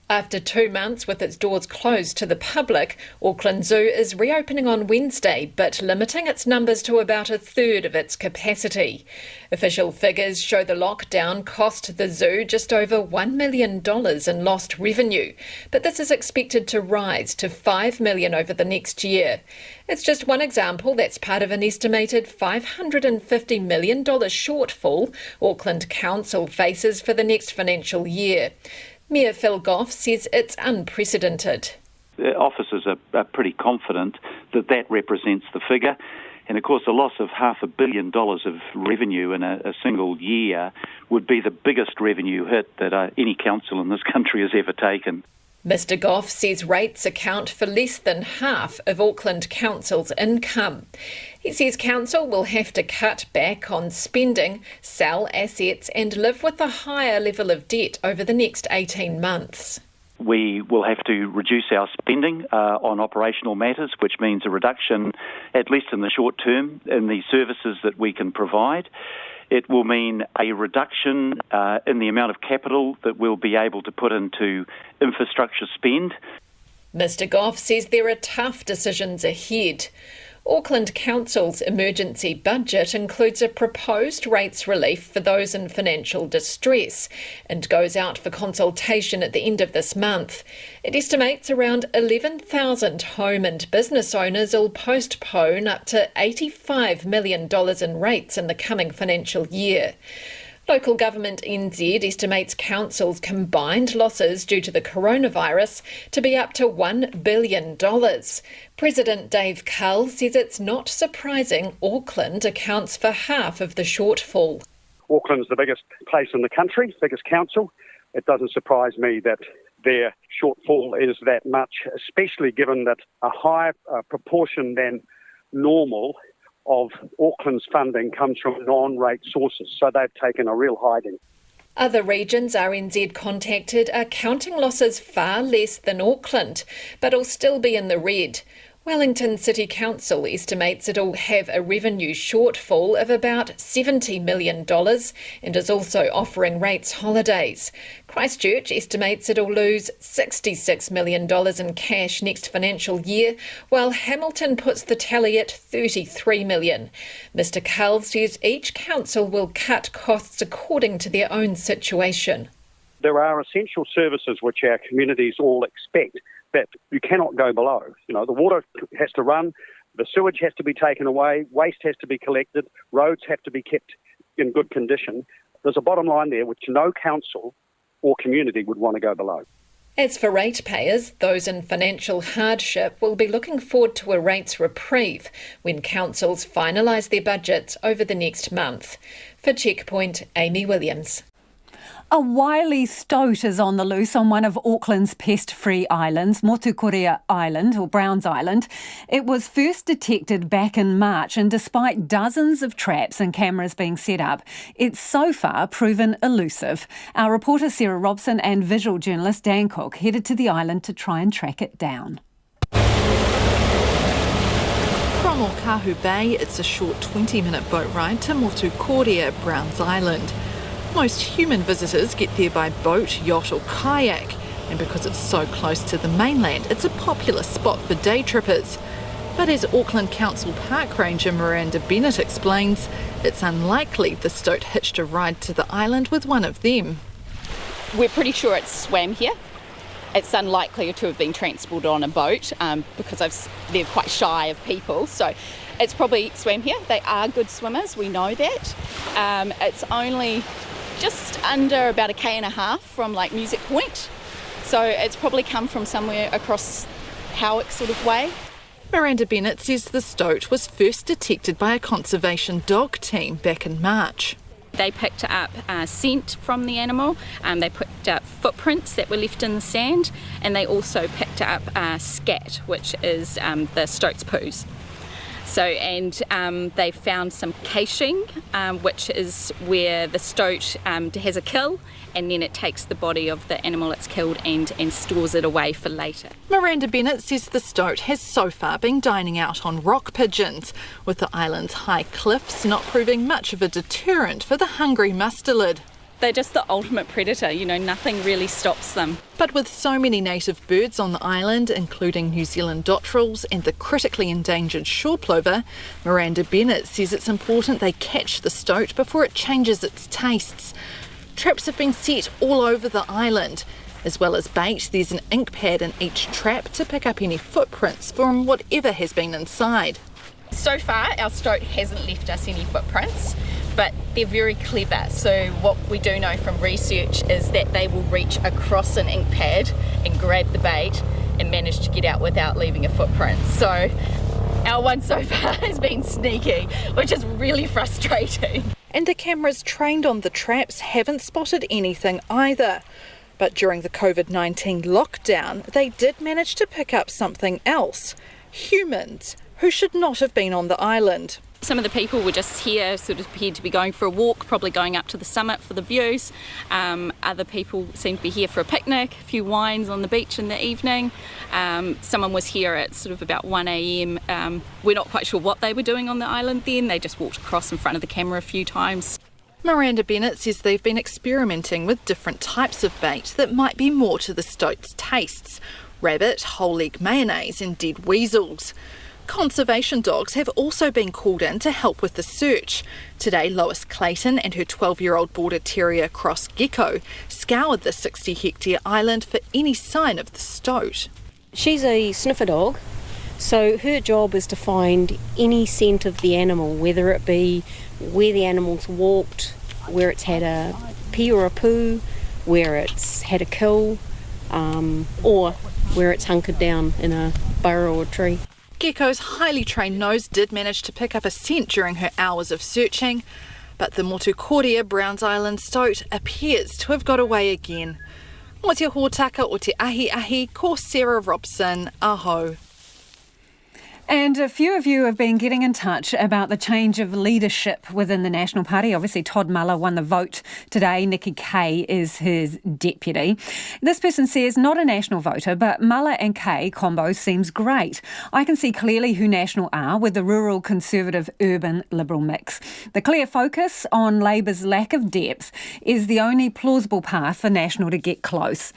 After 2 months with its doors closed to the public, Auckland Zoo is reopening on Wednesday, but limiting its numbers to about 1/3 of its capacity. Official figures show the lockdown cost the zoo just over $1 million in lost revenue, but this is expected to rise to $5 million over the next year. It's just one example that's part of an estimated $550 million shortfall Auckland Council faces for the next financial year. Mayor Phil Goff says it's unprecedented. The officers are pretty confident that that represents the figure. And of course, the loss of $500 million of revenue in a single year would be the biggest revenue hit that any council in this country has ever taken. Mr Goff says rates account for less than half of Auckland Council's income. He says council will have to cut back on spending, sell assets and live with a higher level of debt over the next 18 months. We will have to reduce our spending on operational matters, which means a reduction, at least in the short term, in the services that we can provide. It will mean a reduction in the amount of capital that we'll be able to put into infrastructure spend. Mr Goff says there are tough decisions ahead. Auckland Council's emergency budget includes a proposed rates relief for those in financial distress and goes out for consultation at the end of this month. It estimates around 11,000 home and business owners will postpone up to $85 million in rates in the coming financial year. Local Government NZ estimates councils' combined losses due to the coronavirus to be up to $1 billion. President Dave Cull says it's not surprising Auckland accounts for half of the shortfall. Auckland's the biggest place in the country, biggest council. It doesn't surprise me that their shortfall is that much, especially given that a higher proportion than normal of Auckland's funding comes from non-rate sources. So they've taken a real hiding. Other regions RNZ contacted are counting losses far less than Auckland, but will still be in the red. Wellington City Council estimates it'll have a revenue shortfall of about $70 million and is also offering rates holidays. Christchurch estimates it'll lose $66 million in cash next financial year, while Hamilton puts the tally at $33 million. Mr Cull says each council will cut costs according to their own situation. There are essential services which our communities all expect that you cannot go below. You know, the water has to run, the sewage has to be taken away, waste has to be collected, roads have to be kept in good condition. There's a bottom line there which no council or community would want to go below. As for ratepayers, those in financial hardship will be looking forward to a rates reprieve when councils finalise their budgets over the next month. For Checkpoint, Amy Williams. A wily stoat is on the loose on one of Auckland's pest-free islands, Motukorea Island, or Browns Island. It was first detected back in March, and despite dozens of traps and cameras being set up, it's so far proven elusive. Our reporter Sarah Robson and visual journalist Dan Cook headed to the island to try and track it down. From Okahu Bay, it's a short 20-minute boat ride to Motukorea, Browns Island. Most human visitors get there by boat, yacht or kayak, and because it's so close to the mainland, it's a popular spot for day trippers. But as Auckland Council Park Ranger Miranda Bennett explains, it's unlikely the stoat hitched a ride to the island with one of them. We're pretty sure it swam here. It's unlikely to have been transported on a boat because they're quite shy of people, so it's probably swam here. They are good swimmers, we know that. It's only just under about 1.5 km from Music Point, so it's probably come from somewhere across Howick sort of way. Miranda Bennett says the stoat was first detected by a conservation dog team back in March. They picked up scent from the animal, they picked up footprints that were left in the sand, and they also picked up scat, which is the stoat's poos. So, and they found some caching, which is where the stoat has a kill, and then it takes the body of the animal it's killed and stores it away for later. Miranda Bennett says the stoat has so far been dining out on rock pigeons, with the island's high cliffs not proving much of a deterrent for the hungry mustelid. They're just the ultimate predator, nothing really stops them. But with so many native birds on the island, including New Zealand dotterels and the critically endangered shore plover, Miranda Bennett says it's important they catch the stoat before it changes its tastes. Traps have been set all over the island. As well as bait, there's an ink pad in each trap to pick up any footprints from whatever has been inside. So far, our stoat hasn't left us any footprints, but they're very clever. So what we do know from research is that they will reach across an ink pad and grab the bait and manage to get out without leaving a footprint. So our one so far has been sneaky, which is really frustrating. And the cameras trained on the traps haven't spotted anything either. But during the COVID-19 lockdown, they did manage to pick up something else. Humans who should not have been on the island. Some of the people were just here, sort of appeared to be going for a walk, probably going up to the summit for the views. Other people seemed to be here for a picnic, a few wines on the beach in the evening. Someone was here at sort of about 1 a.m. We're not quite sure what they were doing on the island then. They just walked across in front of the camera a few times. Miranda Bennett says they've been experimenting with different types of bait that might be more to the stoat's tastes. Rabbit, whole egg mayonnaise and dead weasels. Conservation dogs have also been called in to help with the search. Today, Lois Clayton and her 12-year-old border terrier Cross Gecko scoured the 60-hectare island for any sign of the stoat. She's a sniffer dog, so her job is to find any scent of the animal, whether it be where the animal's walked, where it's had a pee or a poo, where it's had a kill, or where it's hunkered down in a burrow or tree. Gecko's highly trained nose did manage to pick up a scent during her hours of searching, but the Motukorea Browns Island stoat appears to have got away again. O te hōtaka o te ahi, ko Sarah Robson, aho. And a few of you have been getting in touch about the change of leadership within the National Party. Obviously, Todd Muller won the vote today. Nikki Kaye is his deputy. This person says, not a National voter, but Muller and Kaye combo seems great. I can see clearly who National are with the rural, conservative, urban, Liberal mix. The clear focus on Labour's lack of depth is the only plausible path for National to get close.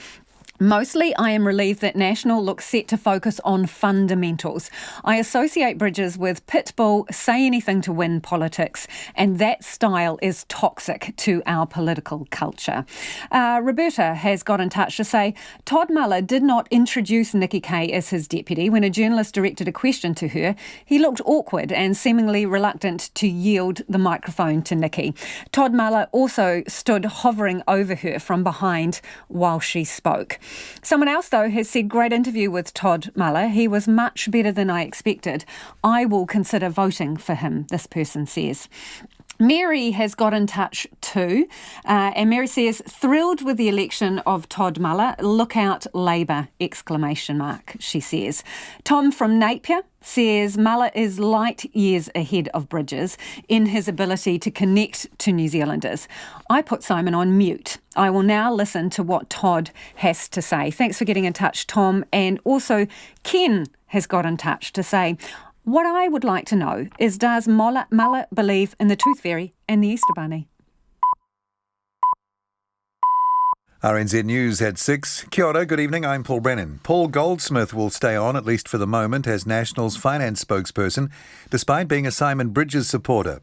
Mostly, I am relieved that National looks set to focus on fundamentals. I associate Bridges with pitbull, say anything to win politics, and that style is toxic to our political culture. Roberta has got in touch to say, Todd Muller did not introduce Nikki Kaye as his deputy. When a journalist directed a question to her, he looked awkward and seemingly reluctant to yield the microphone to Nikki. Todd Muller also stood hovering over her from behind while she spoke. Someone else, though, has said, great interview with Todd Muller. He was much better than I expected. I will consider voting for him, this person says. Mary has got in touch too, and Mary says, thrilled with the election of Todd Muller. Look out, Labour, ! She says. Tom from Napier says Muller is light years ahead of Bridges in his ability to connect to New Zealanders. I put Simon on mute. I will now listen to what Todd has to say. Thanks for getting in touch, Tom. And also Ken has got in touch to say, what I would like to know is, does Muller believe in the Tooth Fairy and the Easter Bunny? RNZ News at 6. Kia ora, good evening, I'm Paul Brennan. Paul Goldsmith will stay on, at least for the moment, as National's finance spokesperson, despite being a Simon Bridges supporter.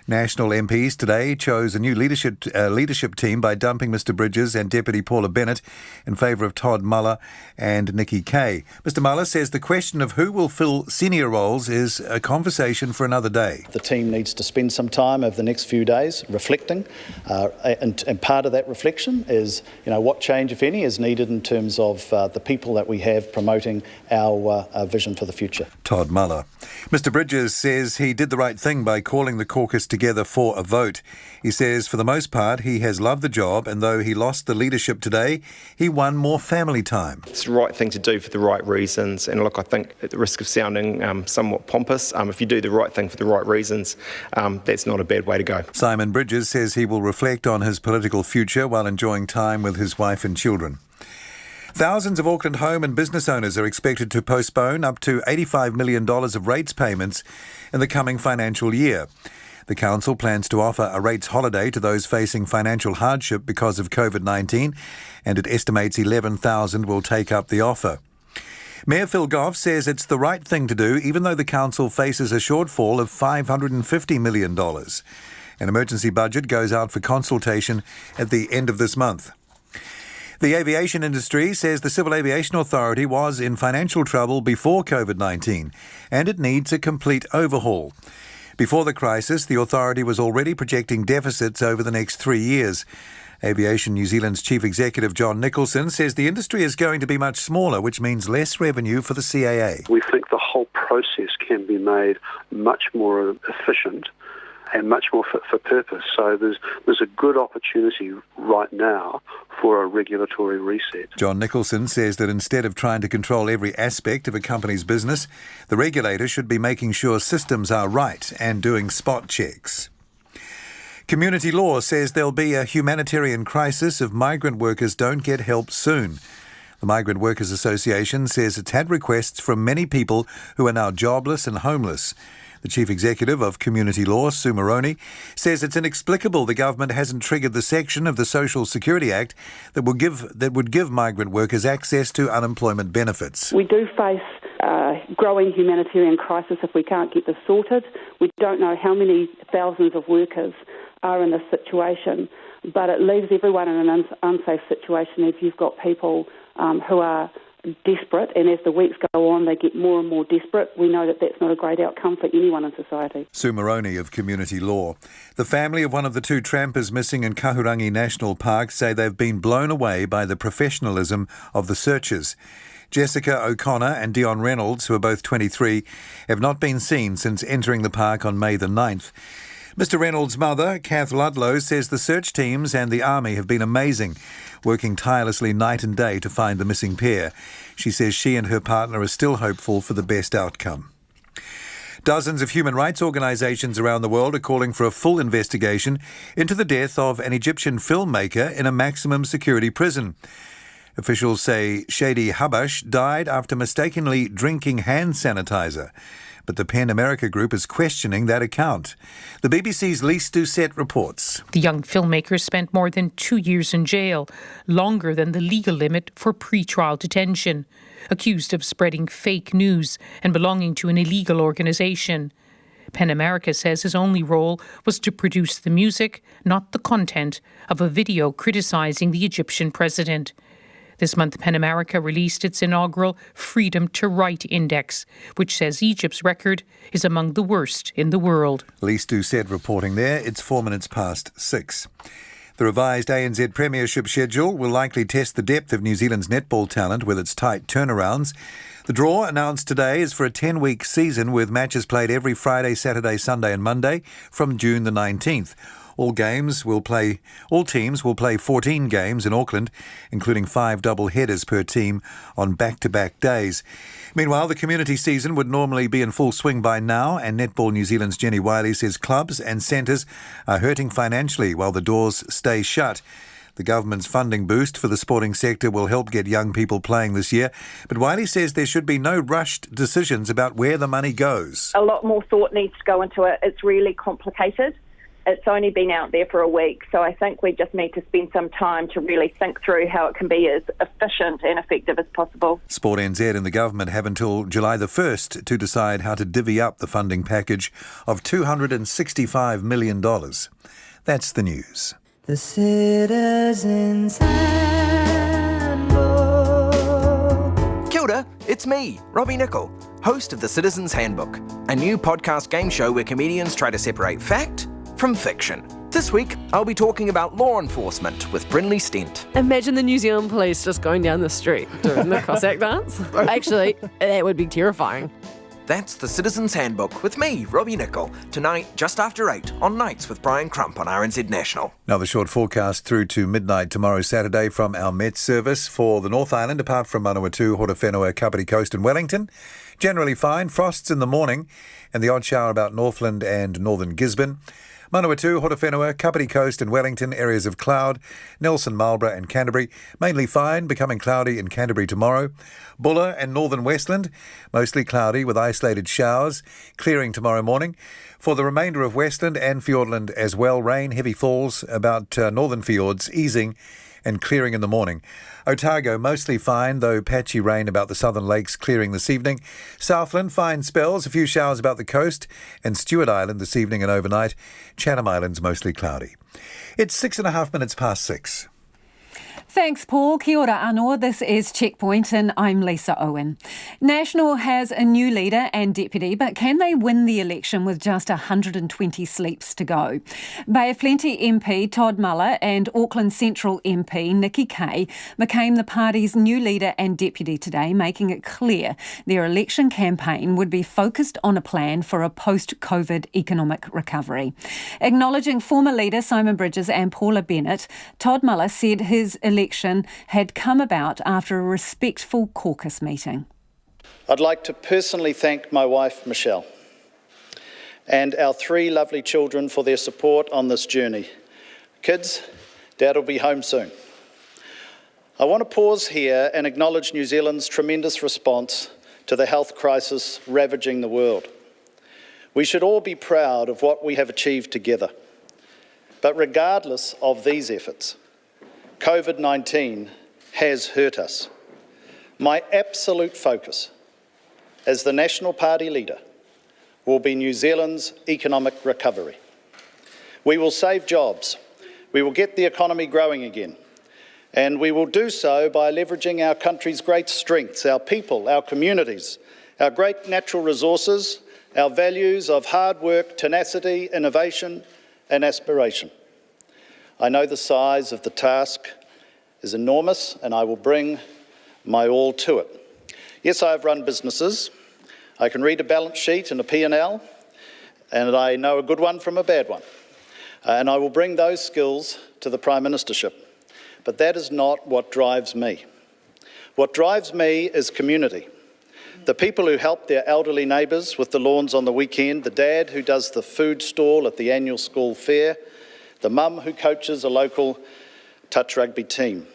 National MPs today chose a new leadership team by dumping Mr Bridges and Deputy Paula Bennett in favour of Todd Muller and Nikki Kaye. Mr Muller says the question of who will fill senior roles is a conversation for another day. The team needs to spend some time over the next few days reflecting, and part of that reflection is, what change, if any, is needed in terms of the people that we have promoting our vision for the future. Todd Muller. Mr Bridges says he did the right thing by calling the caucus together for a vote. He says for the most part he has loved the job, and though he lost the leadership today, he won more family time. It's the right thing to do for the right reasons, and look, I think at the risk of sounding somewhat pompous, if you do the right thing for the right reasons, that's not a bad way to go. Simon Bridges says he will reflect on his political future while enjoying time with his wife and children. Thousands of Auckland home and business owners are expected to postpone up to $85 million of rates payments in the coming financial year. The council plans to offer a rates holiday to those facing financial hardship because of COVID-19, and it estimates 11,000 will take up the offer. Mayor Phil Goff says it's the right thing to do, even though the council faces a shortfall of $550 million. An emergency budget goes out for consultation at the end of this month. The aviation industry says the Civil Aviation Authority was in financial trouble before COVID-19, and it needs a complete overhaul. Before the crisis, the authority was already projecting deficits over the next 3 years. Aviation New Zealand's Chief Executive John Nicholson says the industry is going to be much smaller, which means less revenue for the CAA. We think the whole process can be made much more efficient and much more fit for purpose. So there's a good opportunity right now for a regulatory reset. John Nicholson says that instead of trying to control every aspect of a company's business, the regulator should be making sure systems are right and doing spot checks. Community Law says there'll be a humanitarian crisis if migrant workers don't get help soon. The Migrant Workers Association says it's had requests from many people who are now jobless and homeless. The Chief Executive of Community Law, Sue Moroney, says it's inexplicable the government hasn't triggered the section of the Social Security Act that would give migrant workers access to unemployment benefits. We do face a growing humanitarian crisis if we can't get this sorted. We don't know how many thousands of workers are in this situation, but it leaves everyone in an unsafe situation if you've got people who are desperate, and as the weeks go on they get more and more desperate. We know that that's not a great outcome for anyone in society. Sue Moroney of Community Law. The family of one of the two trampers missing in Kahurangi National Park say they've been blown away by the professionalism of the searchers. Jessica O'Connor and Dion Reynolds, who are both 23, have not been seen since entering the park on May the 9th. Mr Reynolds' mother, Kath Ludlow, says the search teams and the Army have been amazing, working tirelessly night and day to find the missing pair. She says she and her partner are still hopeful for the best outcome. Dozens of human rights organisations around the world are calling for a full investigation into the death of an Egyptian filmmaker in a maximum security prison. Officials say Shadi Habash died after mistakenly drinking hand sanitizer. But the PEN America group is questioning that account. The BBC's Lise Doucette reports. The young filmmaker spent more than 2 years in jail, longer than the legal limit for pre-trial detention, accused of spreading fake news and belonging to an illegal organisation. PEN America says his only role was to produce the music, not the content, of a video criticising the Egyptian president. This month, PEN America released its inaugural Freedom to Write Index, which says Egypt's record is among the worst in the world. Lise Doucette reporting there. It's 4 minutes past 6. The revised ANZ Premiership schedule will likely test the depth of New Zealand's netball talent with its tight turnarounds. The draw announced today is for a 10-week season with matches played every Friday, Saturday, Sunday and Monday from June the 19th. All teams will play 14 games in Auckland, including 5 double headers per team on back-to-back days. Meanwhile, the community season would normally be in full swing by now, and Netball New Zealand's Jenny Wiley says clubs and centres are hurting financially while the doors stay shut. The government's funding boost for the sporting sector will help get young people playing this year, but Wiley says there should be no rushed decisions about where the money goes. A lot more thought needs to go into it. It's really complicated. It's only been out there for a week, so I think we just need to spend some time to really think through how it can be as efficient and effective as possible. Sport NZ and the government have until July the 1st to decide how to divvy up the funding package of $265 million. That's the news. The Citizen's Handbook. Kia ora, it's me, Robbie Nicol, host of The Citizen's Handbook, a new podcast game show where comedians try to separate fact from fiction. This week, I'll be talking about law enforcement with Brynley Stent. Imagine the New Zealand police just going down the street doing the Cossack dance. Actually, that would be terrifying. That's The Citizen's Handbook with me, Robbie Nicol, tonight just after 8 on Nights with Brian Crump on RNZ National. Now the short forecast through to midnight tomorrow Saturday from our Met service for the North Island, apart from Manawatu, Horowhenua, Kapiti Coast and Wellington. Generally fine, frosts in the morning and the odd shower about Northland and northern Gisborne. Manawatu, Horowhenua, Kapiti Coast and Wellington, areas of cloud. Nelson, Marlborough and Canterbury, mainly fine, becoming cloudy in Canterbury tomorrow. Buller and northern Westland, mostly cloudy with isolated showers, clearing tomorrow morning. For the remainder of Westland and Fiordland as well, rain, heavy falls about northern fjords, easing and clearing in the morning. Otago, mostly fine, though patchy rain about the southern lakes, clearing this evening. Southland, fine spells, a few showers about the coast. And Stewart Island this evening and overnight. Chatham Islands, mostly cloudy. It's 6.5 minutes past 6. Thanks, Paul. Kia ora anō. This is Checkpoint and I'm Lisa Owen. National has a new leader and deputy, but can they win the election with just 120 sleeps to go? Bay of Plenty MP Todd Muller and Auckland Central MP Nikki Kay became the party's new leader and deputy today, making it clear their election campaign would be focused on a plan for a post-COVID economic recovery. Acknowledging former leader Simon Bridges and Paula Bennett, Todd Muller said his election had come about after a respectful caucus meeting. I'd like to personally thank my wife, Michelle, and our 3 lovely children for their support on this journey. Kids, Dad will be home soon. I want to pause here and acknowledge New Zealand's tremendous response to the health crisis ravaging the world. We should all be proud of what we have achieved together. But regardless of these efforts, COVID-19 has hurt us. My absolute focus as the National Party leader will be New Zealand's economic recovery. We will save jobs, we will get the economy growing again, and we will do so by leveraging our country's great strengths, our people, our communities, our great natural resources, our values of hard work, tenacity, innovation and aspiration. I know the size of the task is enormous and I will bring my all to it. Yes, I have run businesses. I can read a balance sheet and a P&L, and I know a good one from a bad one. And I will bring those skills to the Prime Ministership. But that is not what drives me. What drives me is community. The people who help their elderly neighbours with the lawns on the weekend, the dad who does the food stall at the annual school fair, the mum who coaches a local touch rugby team.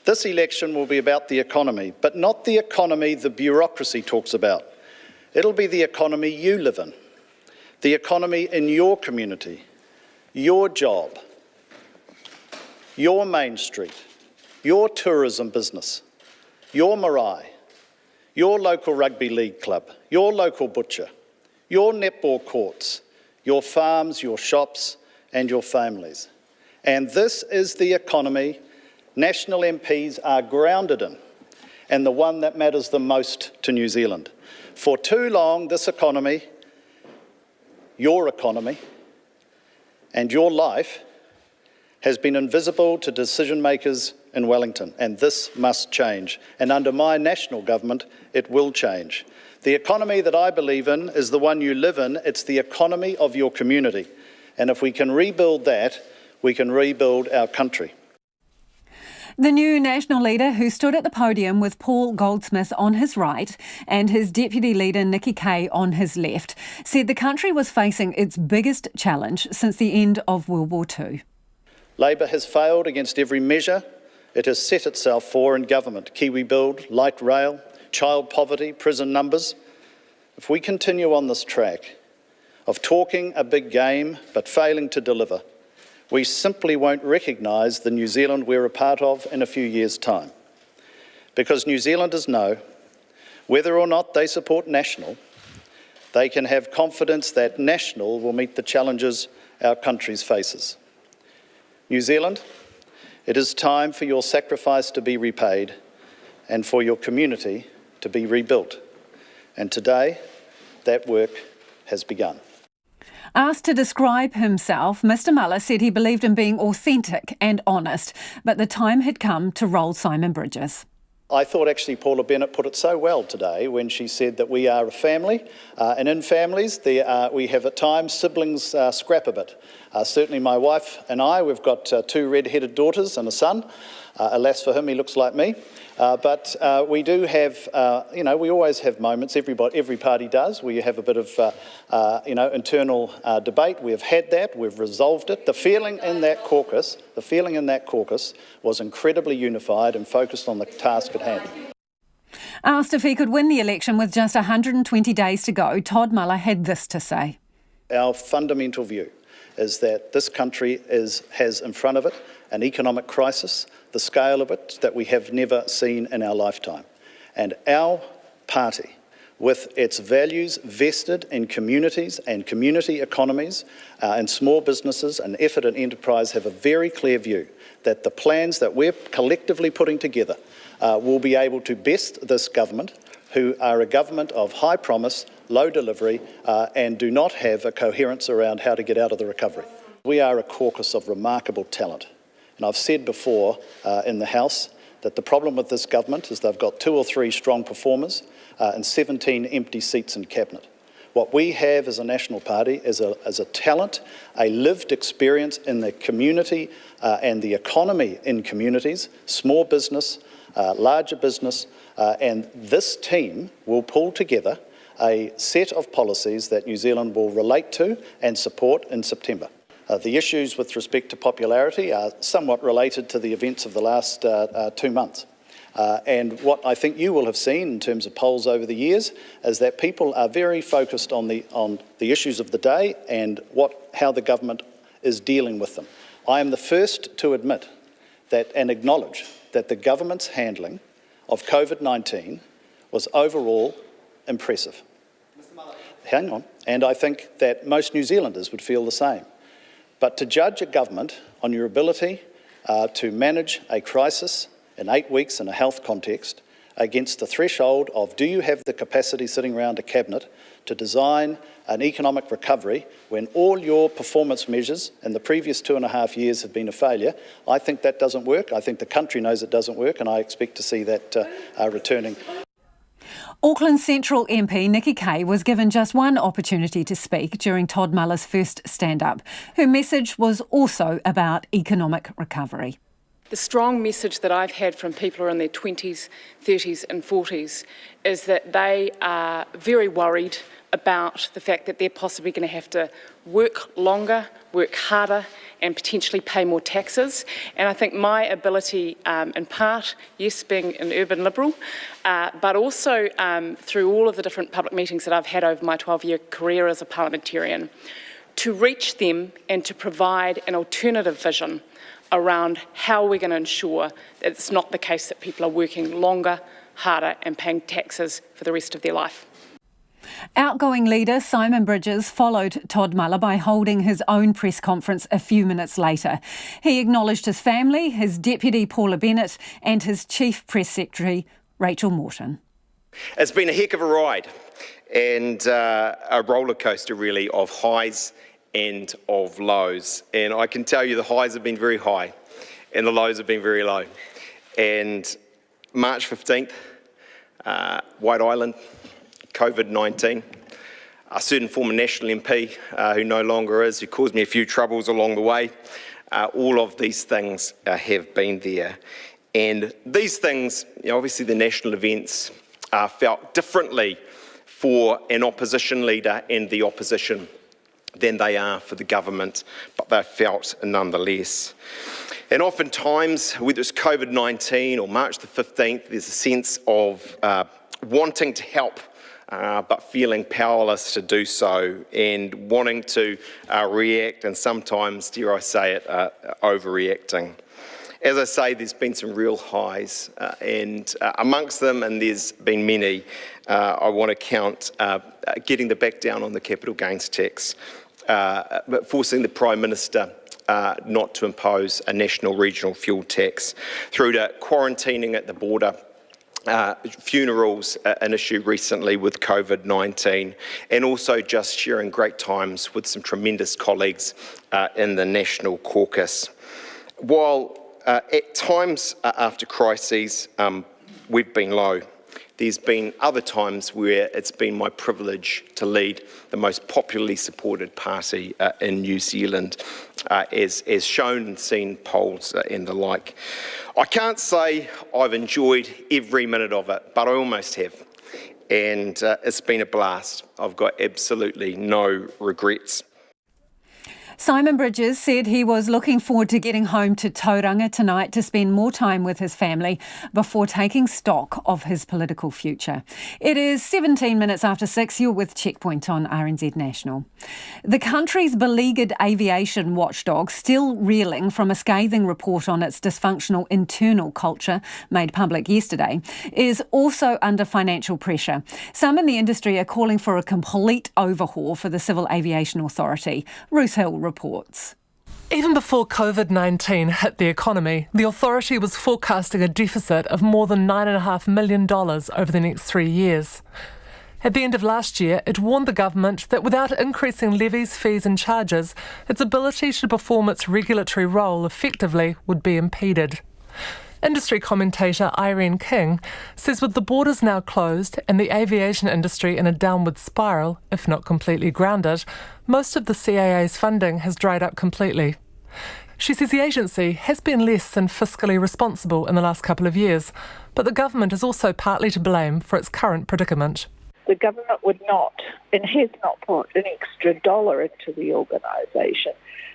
This election will be about the economy, but not the economy the bureaucracy talks about. It'll be the economy you live in, the economy in your community, your job, your Main Street, your tourism business, your marae, your local rugby league club, your local butcher, your netball courts, your farms, your shops and your families. And this is the economy National MPs are grounded in, and the one that matters the most to New Zealand. For too long, this economy, your economy, and your life has been invisible to decision makers in Wellington, and this must change. And under my national government, it will change. The economy that I believe in is the one you live in. It's the economy of your community. And if we can rebuild that, we can rebuild our country. The new National leader, who stood at the podium with Paul Goldsmith on his right and his deputy leader Nikki Kaye on his left, said the country was facing its biggest challenge since the end of World War II. Labor has failed against every measure it has set itself for in government. Kiwi Build, light rail, child poverty, prison numbers. If we continue on this track of talking a big game but failing to deliver, we simply won't recognise the New Zealand we're a part of in a few years' time. Because New Zealanders know, whether or not they support National, they can have confidence that National will meet the challenges our country faces. New Zealand, it is time for your sacrifice to be repaid and for your community to be rebuilt. And today, that work has begun. Asked to describe himself, Mr Muller said he believed in being authentic and honest, but the time had come to roll Simon Bridges. I thought actually Paula Bennett put it so well today when she said that we are a family, and in families we have at times siblings scrap a bit. Certainly my wife and I, we've got two red-headed daughters and a son. Alas for him, he looks like me. But we do have, we always have moments, every party does, where you have a bit of, internal debate. We've had that, we've resolved it. The feeling in that caucus was incredibly unified and focused on the task at hand. Asked if he could win the election with just 120 days to go, Todd Muller had this to say. Our fundamental view is that this country has in front of it an economic crisis, the scale of it that we have never seen in our lifetime. And our party, with its values vested in communities and community economies and small businesses and effort and enterprise, have a very clear view that the plans that we're collectively putting together will be able to best this government, who are a government of high promise, low delivery, and do not have a coherence around how to get out of the recovery. We are a caucus of remarkable talent. And I've said before in the House that the problem with this government is they've got 2 or 3 strong performers and 17 empty seats in Cabinet. What we have as a national party is a talent, a lived experience in the community and the economy in communities, small business, larger business, and this team will pull together a set of policies that New Zealand will relate to and support in September. The issues with respect to popularity are somewhat related to the events of the last 2 months. And what I think you will have seen in terms of polls over the years is that people are very focused on the issues of the day and how the government is dealing with them. I am the first to admit that and acknowledge that the government's handling of COVID-19 was overall impressive. Hang on. And I think that most New Zealanders would feel the same. But to judge a government on your ability to manage a crisis in 8 weeks in a health context against the threshold of do you have the capacity sitting around a cabinet to design an economic recovery when all your performance measures in the previous 2.5 years have been a failure, I think that doesn't work. I think the country knows it doesn't work, and I expect to see that returning. Auckland Central MP Nikki Kay was given just one opportunity to speak during Todd Muller's first stand-up. Her message was also about economic recovery. The strong message that I've had from people who are in their 20s, 30s and 40s is that they are very worried about the fact that they're possibly going to have to work longer, work harder and potentially pay more taxes. And I think my ability, in part, yes, being an urban Liberal, but also through all of the different public meetings that I've had over my 12-year career as a parliamentarian, to reach them and to provide an alternative vision around how we're going to ensure that it's not the case that people are working longer, harder and paying taxes for the rest of their life. Outgoing leader Simon Bridges followed Todd Muller by holding his own press conference a few minutes later. He acknowledged his family, his deputy Paula Bennett and his chief press secretary Rachel Morton. It's been a heck of a ride and a roller coaster really of highs and of lows. And I can tell you the highs have been very high and the lows have been very low. And March 15th, White Island, COVID-19, a certain former National MP who no longer is, who caused me a few troubles along the way. All of these things have been there. And these things, obviously the national events are felt differently for an opposition leader and the opposition than they are for the government, but they're felt nonetheless. And oftentimes, whether it's COVID-19 or March the 15th, there's a sense of wanting to help, but feeling powerless to do so and wanting to react and sometimes, dare I say it, overreacting. As I say, there's been some real highs and amongst them, and there's been many, I want to count getting the back down on the capital gains tax, but forcing the Prime Minister not to impose a national regional fuel tax, through to quarantining at the border, funerals, an issue recently with COVID-19, and also just sharing great times with some tremendous colleagues in the National Caucus. While at times after crises we've been low, there's been other times where it's been my privilege to lead the most popularly supported party in New Zealand, as shown and seen polls and the like. I can't say I've enjoyed every minute of it, but I almost have. And it's been a blast. I've got absolutely no regrets. Simon Bridges said he was looking forward to getting home to Tauranga tonight to spend more time with his family before taking stock of his political future. It is 17 minutes after 6. You're with Checkpoint on RNZ National. The country's beleaguered aviation watchdog, still reeling from a scathing report on its dysfunctional internal culture made public yesterday, is also under financial pressure. Some in the industry are calling for a complete overhaul for the Civil Aviation Authority. Ruth Hill reports. Even before COVID-19 hit the economy, the authority was forecasting a deficit of more than $9.5 million over the next 3 years. At the end of last year, it warned the government that without increasing levies, fees and charges, its ability to perform its regulatory role effectively would be impeded. Industry commentator Irene King says with the borders now closed and the aviation industry in a downward spiral, if not completely grounded, most of the CAA's funding has dried up completely. She says the agency has been less than fiscally responsible in the last couple of years, but the government is also partly to blame for its current predicament. The government would not and has not put an extra dollar into the organisation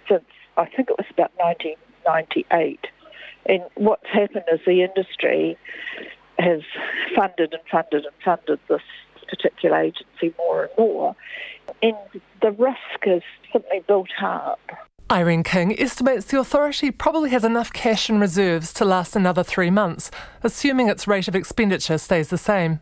since I think it was about 1998. And what's happened is the industry has funded this particular agency more and more, and the risk is simply built up. Irene King estimates the authority probably has enough cash and reserves to last another 3 months, assuming its rate of expenditure stays the same.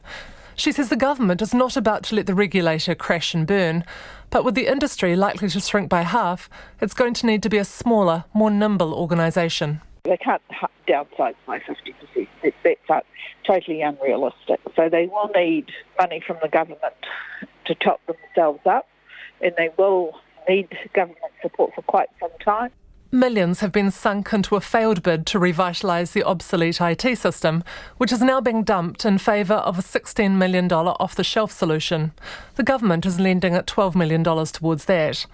She says the government is not about to let the regulator crash and burn, but with the industry likely to shrink by half, it's going to need to be a smaller, more nimble organisation. They can't downsize by 50%. That's totally unrealistic. So they will need money from the government to top themselves up, and they will need government support for quite some time. Millions have been sunk into a failed bid to revitalise the obsolete IT system, which is now being dumped in favour of a $16 million off-the-shelf solution. The government is lending at $12 million towards that.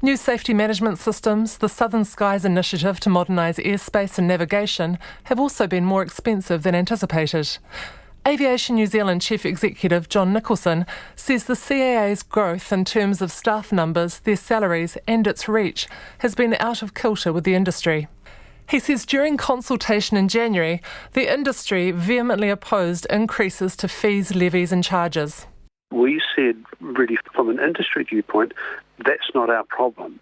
New safety management systems, the Southern Skies initiative to modernise airspace and navigation, have also been more expensive than anticipated. Aviation New Zealand Chief Executive John Nicholson says the CAA's growth in terms of staff numbers, their salaries and its reach has been out of kilter with the industry. He says during consultation in January, the industry vehemently opposed increases to fees, levies and charges. We said, really, from an industry viewpoint, that's not our problem.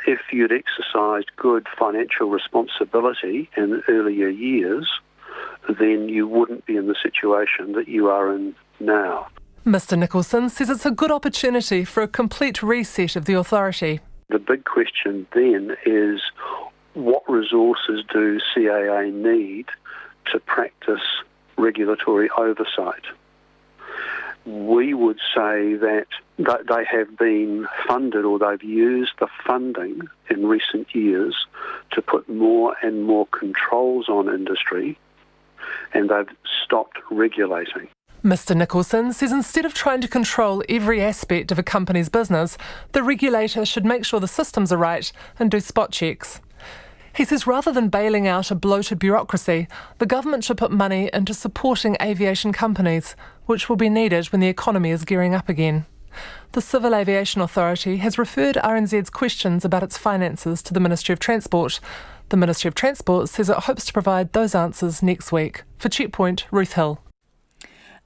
If you'd exercised good financial responsibility in earlier years, then you wouldn't be in the situation that you are in now. Mr Nicholson says it's a good opportunity for a complete reset of the authority. The big question then is, what resources do CAA need to practice regulatory oversight? We would say that they have been funded, or they've used the funding in recent years to put more and more controls on industry, and they've stopped regulating. Mr Nicholson says instead of trying to control every aspect of a company's business, the regulator should make sure the systems are right and do spot checks. He says rather than bailing out a bloated bureaucracy, the government should put money into supporting aviation companies, which will be needed when the economy is gearing up again. The Civil Aviation Authority has referred RNZ's questions about its finances to the Ministry of Transport. The Ministry of Transport says it hopes to provide those answers next week. For Checkpoint, Ruth Hill.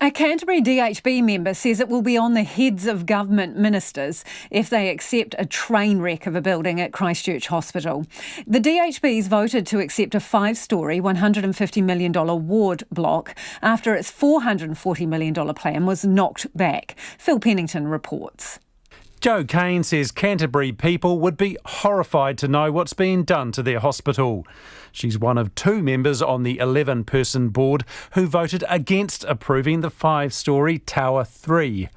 A Canterbury DHB member says it will be on the heads of government ministers if they accept a train wreck of a building at Christchurch Hospital. The DHB's voted to accept a 5-storey, $150 million ward block after its $440 million plan was knocked back. Phil Pennington reports. Joe Kane says Canterbury people would be horrified to know what's being done to their hospital. She's one of 2 members on the 11-person board who voted against approving the 5-storey Tower 3.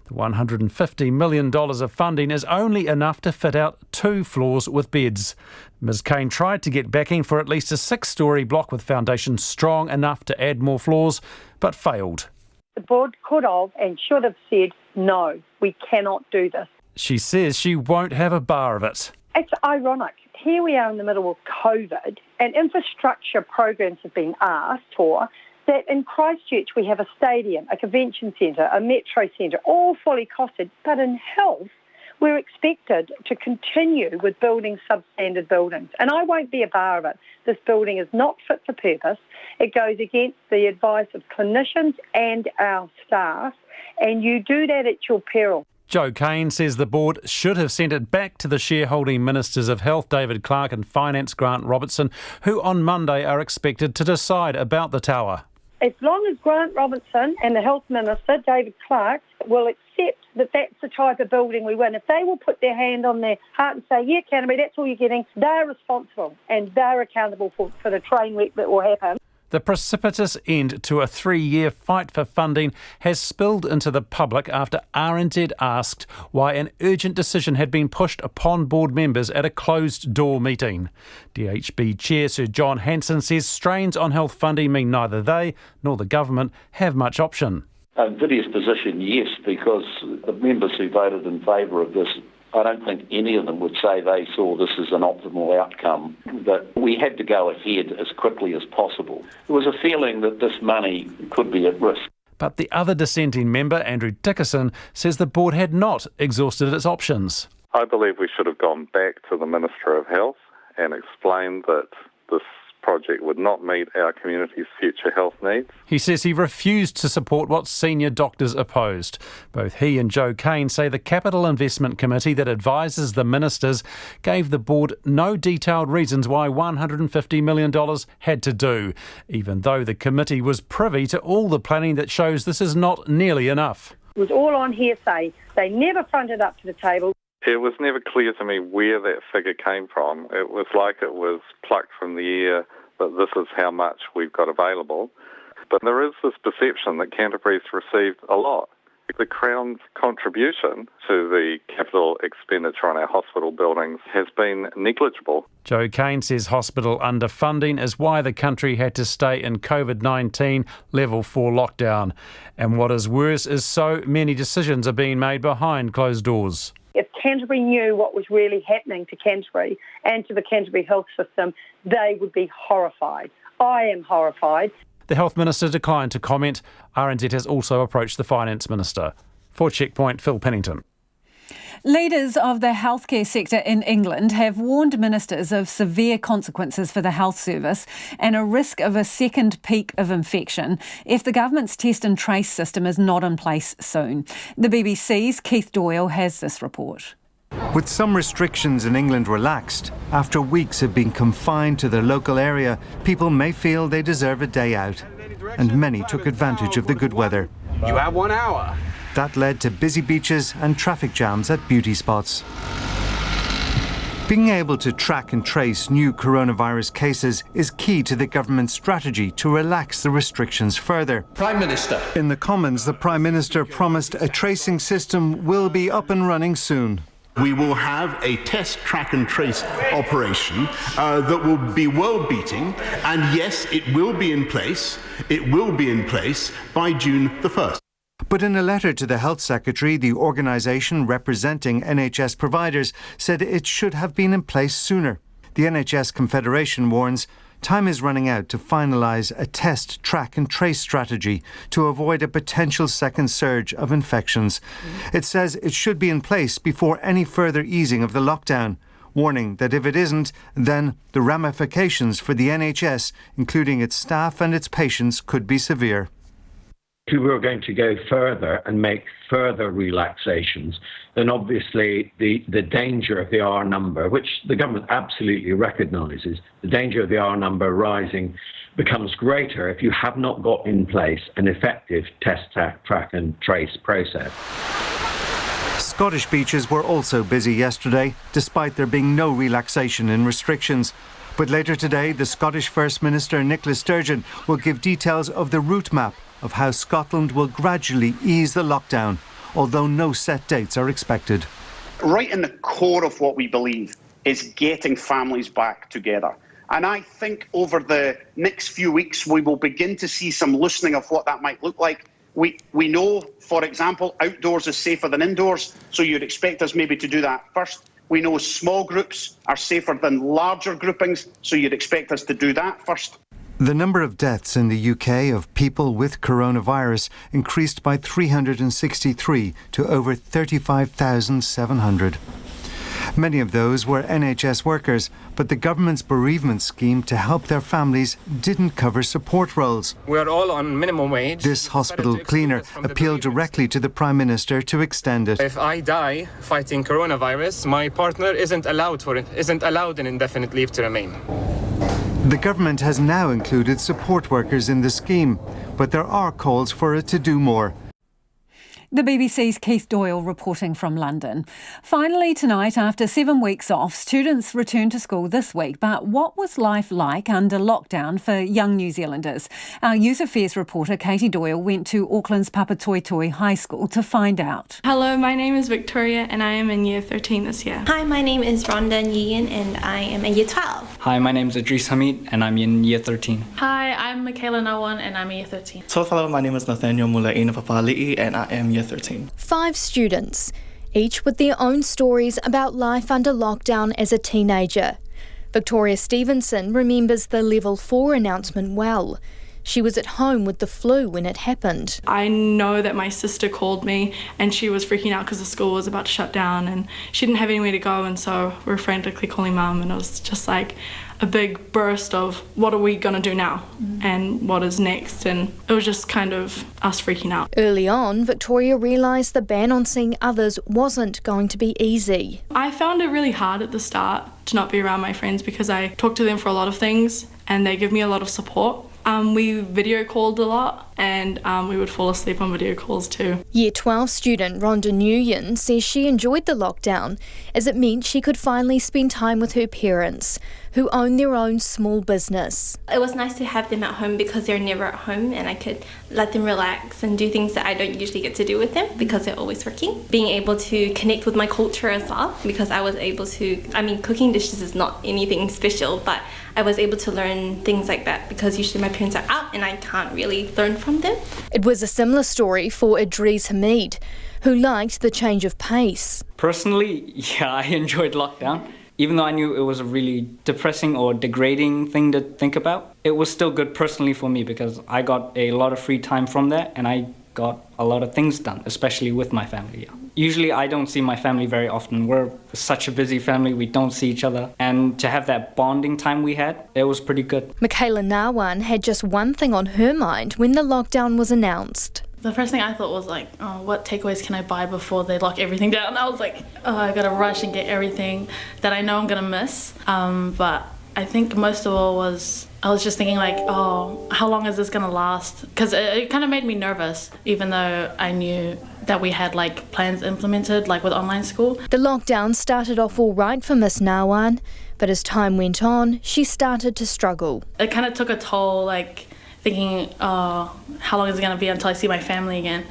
The $150 million of funding is only enough to fit out 2 floors with beds. Ms Kane tried to get backing for at least a 6-storey block with foundations strong enough to add more floors, but failed. The board could have and should have said, no, we cannot do this. She says she won't have a bar of it. It's ironic. Here we are in the middle of COVID, and infrastructure programs have been asked for, that in Christchurch we have a stadium, a convention centre, a metro centre, all fully costed, but in health we're expected to continue with building substandard buildings. And I won't be a bar of it. This building is not fit for purpose. It goes against the advice of clinicians and our staff, and you do that at your peril. Joe Kane says the board should have sent it back to the shareholding Ministers of Health, David Clark, and Finance, Grant Robertson, who on Monday are expected to decide about the tower. As long as Grant Robertson and the Health Minister, David Clark, will accept that that's the type of building we want, if they will put their hand on their heart and say, yeah, Canterbury, that's all you're getting, they're responsible and they're accountable for the train wreck that will happen. The precipitous end to a 3-year fight for funding has spilled into the public after RNZ asked why an urgent decision had been pushed upon board members at a closed-door meeting. DHB Chair Sir John Hanson says strains on health funding mean neither they nor the government have much option. Vidia's position, yes, because the members who voted in favour of this, I don't think any of them would say they saw this as an optimal outcome, but we had to go ahead as quickly as possible. There was a feeling that this money could be at risk. But the other dissenting member, Andrew Dickerson, says the board had not exhausted its options. I believe we should have gone back to the Minister of Health and explained that this project would not meet our community's future health needs. He says he refused to support what senior doctors opposed. Both he and Joe Kane say the Capital Investment Committee that advises the ministers gave the board no detailed reasons why $150 million had to do, even though the committee was privy to all the planning that shows this is not nearly enough. It was all on hearsay. They never fronted up to the table. It was never clear to me where that figure came from. It was like it was plucked from the air that this is how much we've got available. But there is this perception that Canterbury's received a lot. The Crown's contribution to the capital expenditure on our hospital buildings has been negligible. Joe Kane says hospital underfunding is why the country had to stay in COVID-19 level 4 lockdown. And what is worse is so many decisions are being made behind closed doors. If Canterbury knew what was really happening to Canterbury and to the Canterbury health system, they would be horrified. I am horrified. The Health Minister declined to comment. RNZ has also approached the Finance Minister. For Checkpoint, Phil Pennington. Leaders of the healthcare sector in England have warned ministers of severe consequences for the health service and a risk of a second peak of infection if the government's test and trace system is not in place soon. The BBC's Keith Doyle has this report. With some restrictions in England relaxed, after weeks of being confined to their local area, people may feel they deserve a day out. And many took advantage of the good weather. You have 1 hour. That led to busy beaches and traffic jams at beauty spots. Being able to track and trace new coronavirus cases is key to the government's strategy to relax the restrictions further. Prime Minister. In the Commons, the Prime Minister promised a tracing system will be up and running soon. We will have a test, track and trace operation that will be world-beating, and yes, it will be in place. It will be in place by June the 1st. But in a letter to the Health Secretary, the organisation representing NHS providers said it should have been in place sooner. The NHS Confederation warns time is running out to finalise a test, track and trace strategy to avoid a potential second surge of infections. It says it should be in place before any further easing of the lockdown, warning that if it isn't, then the ramifications for the NHS, including its staff and its patients, could be severe. If we were going to go further and make further relaxations, then obviously the danger of the R number, which the government absolutely recognises, the danger of the R number rising becomes greater if you have not got in place an effective test, track and trace process. Scottish beaches were also busy yesterday, despite there being no relaxation in restrictions. But later today, the Scottish First Minister Nicola Sturgeon will give details of the route map of how Scotland will gradually ease the lockdown, although no set dates are expected. Right in the core of what we believe is getting families back together. And I think over the next few weeks, we will begin to see some loosening of what that might look like. We know, for example, outdoors is safer than indoors, so you'd expect us maybe to do that first. We know small groups are safer than larger groupings, so you'd expect us to do that first. The number of deaths in the UK of people with coronavirus increased by 363 to over 35,700. Many of those were NHS workers, but the government's bereavement scheme to help their families didn't cover support roles. We're all on minimum wage. This hospital cleaner appealed directly to the Prime Minister to extend it. If I die fighting coronavirus, my partner isn't allowed an indefinite leave to remain. The government has now included support workers in the scheme, but there are calls for it to do more. The BBC's Keith Doyle reporting from London. Finally tonight, after 7 weeks off, students returned to school this week. But what was life like under lockdown for young New Zealanders? Our Youth Affairs reporter Katie Doyle went to Auckland's Papatoetoe High School to find out. Hello, my name is Victoria and I am in Year 13 this year. Hi, my name is Rhonda Nguyen and I am in Year 12. Hi, my name is Idris Hamid and I'm in Year 13. Hi, I'm Michaela Nawan and I'm in Year 13. So hello, my name is Nathaniel Mulaina Papali'i and I am Year 13. 5 students, each with their own stories about life under lockdown as a teenager. Victoria Stevenson remembers the Level 4 announcement well. She was at home with the flu when it happened. I know that my sister called me and she was freaking out because the school was about to shut down and she didn't have anywhere to go, and so we were frantically calling Mum, and it was just like a big burst of what are we going to do now and what is next, and it was just kind of us freaking out. Early on, Victoria realised the ban on seeing others wasn't going to be easy. I found it really hard at the start to not be around my friends because I talk to them for a lot of things and they give me a lot of support. We video called a lot and we would fall asleep on video calls too. Year 12 student Rhonda Nguyen says she enjoyed the lockdown as it meant she could finally spend time with her parents, who own their own small business. It was nice to have them at home because they're never at home, and I could let them relax and do things that I don't usually get to do with them because they're always working. Being able to connect with my culture as well, because I was able to, cooking dishes is not anything special, but I was able to learn things like that because usually my parents are out and I can't really learn from them. It was a similar story for Idris Hamid, who liked the change of pace. Personally, yeah, I enjoyed lockdown. Even though I knew it was a really depressing or degrading thing to think about, it was still good personally for me because I got a lot of free time from that and I got a lot of things done, especially with my family. Yeah. Usually I don't see my family very often. We're such a busy family, we don't see each other. And to have that bonding time we had, it was pretty good. Michaela Nawan had just one thing on her mind when the lockdown was announced. The first thing I thought was like, oh, what takeaways can I buy before they lock everything down? I was like, oh, I gotta rush and get everything that I know I'm gonna miss. But I think most of all was, I was just thinking like, oh, how long is this gonna last? Because it kind of made me nervous, even though I knew that we had like plans implemented, like with online school. The lockdown started off all right for Miss Nawan, but as time went on, she started to struggle. It kind of took a toll, like thinking, oh, how long is it going to be until I see my family again?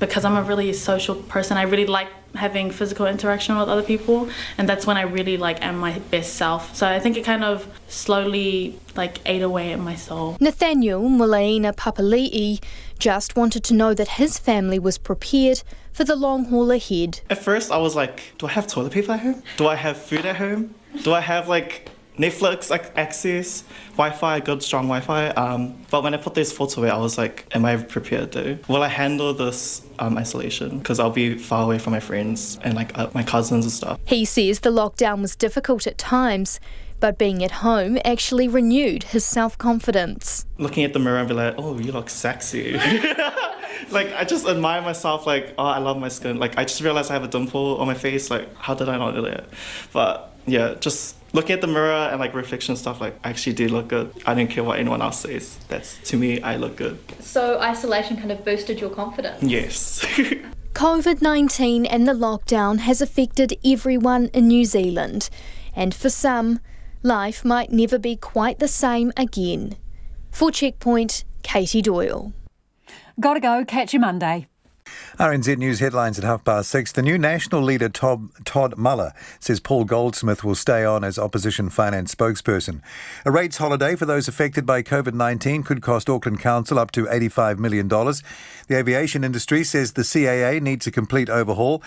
Because I'm a really social person. I really like having physical interaction with other people, and that's when I really like am my best self. So I think it kind of slowly like ate away at my soul. Nathaniel Mulaina Papali'i just wanted to know that his family was prepared for the long haul ahead. At first I was like, do I have toilet paper at home? Do I have food at home? Do I have like Netflix access, Wi-Fi, good strong Wi-Fi. But when I put these thoughts away, I was like, am I prepared though? Will I handle this isolation? Because I'll be far away from my friends and like my cousins and stuff. He says the lockdown was difficult at times, but being at home actually renewed his self-confidence. Looking at the mirror and be like, oh, you look sexy. Like, I just admire myself, like, oh, I love my skin. Like, I just realized I have a dimple on my face. Like, how did I not know that? But yeah, just looking at the mirror and like reflection stuff, like, I actually do look good. I don't care what anyone else says. That's, to me, I look good. So isolation kind of boosted your confidence? Yes. COVID-19 and the lockdown has affected everyone in New Zealand. And for some, life might never be quite the same again. For Checkpoint, Katie Doyle. Gotta go, catch you Monday. RNZ News headlines at 6:30. The new National leader, Todd Muller, says Paul Goldsmith will stay on as opposition finance spokesperson. A rates holiday for those affected by COVID-19 could cost Auckland Council up to $85 million. The aviation industry says the CAA needs a complete overhaul.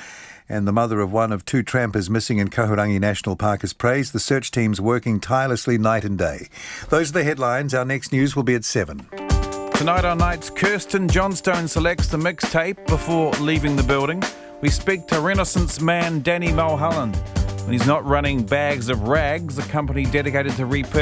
And the mother of one of two trampers missing in Kahurangi National Park has praised the search teams working tirelessly night and day. Those are the headlines. Our next news will be at 7. Tonight on Nights, Kirsten Johnstone selects the mixtape before leaving the building. We speak to Renaissance man Danny Mulholland. When he's not running Bags of Rags, a company dedicated to repurposing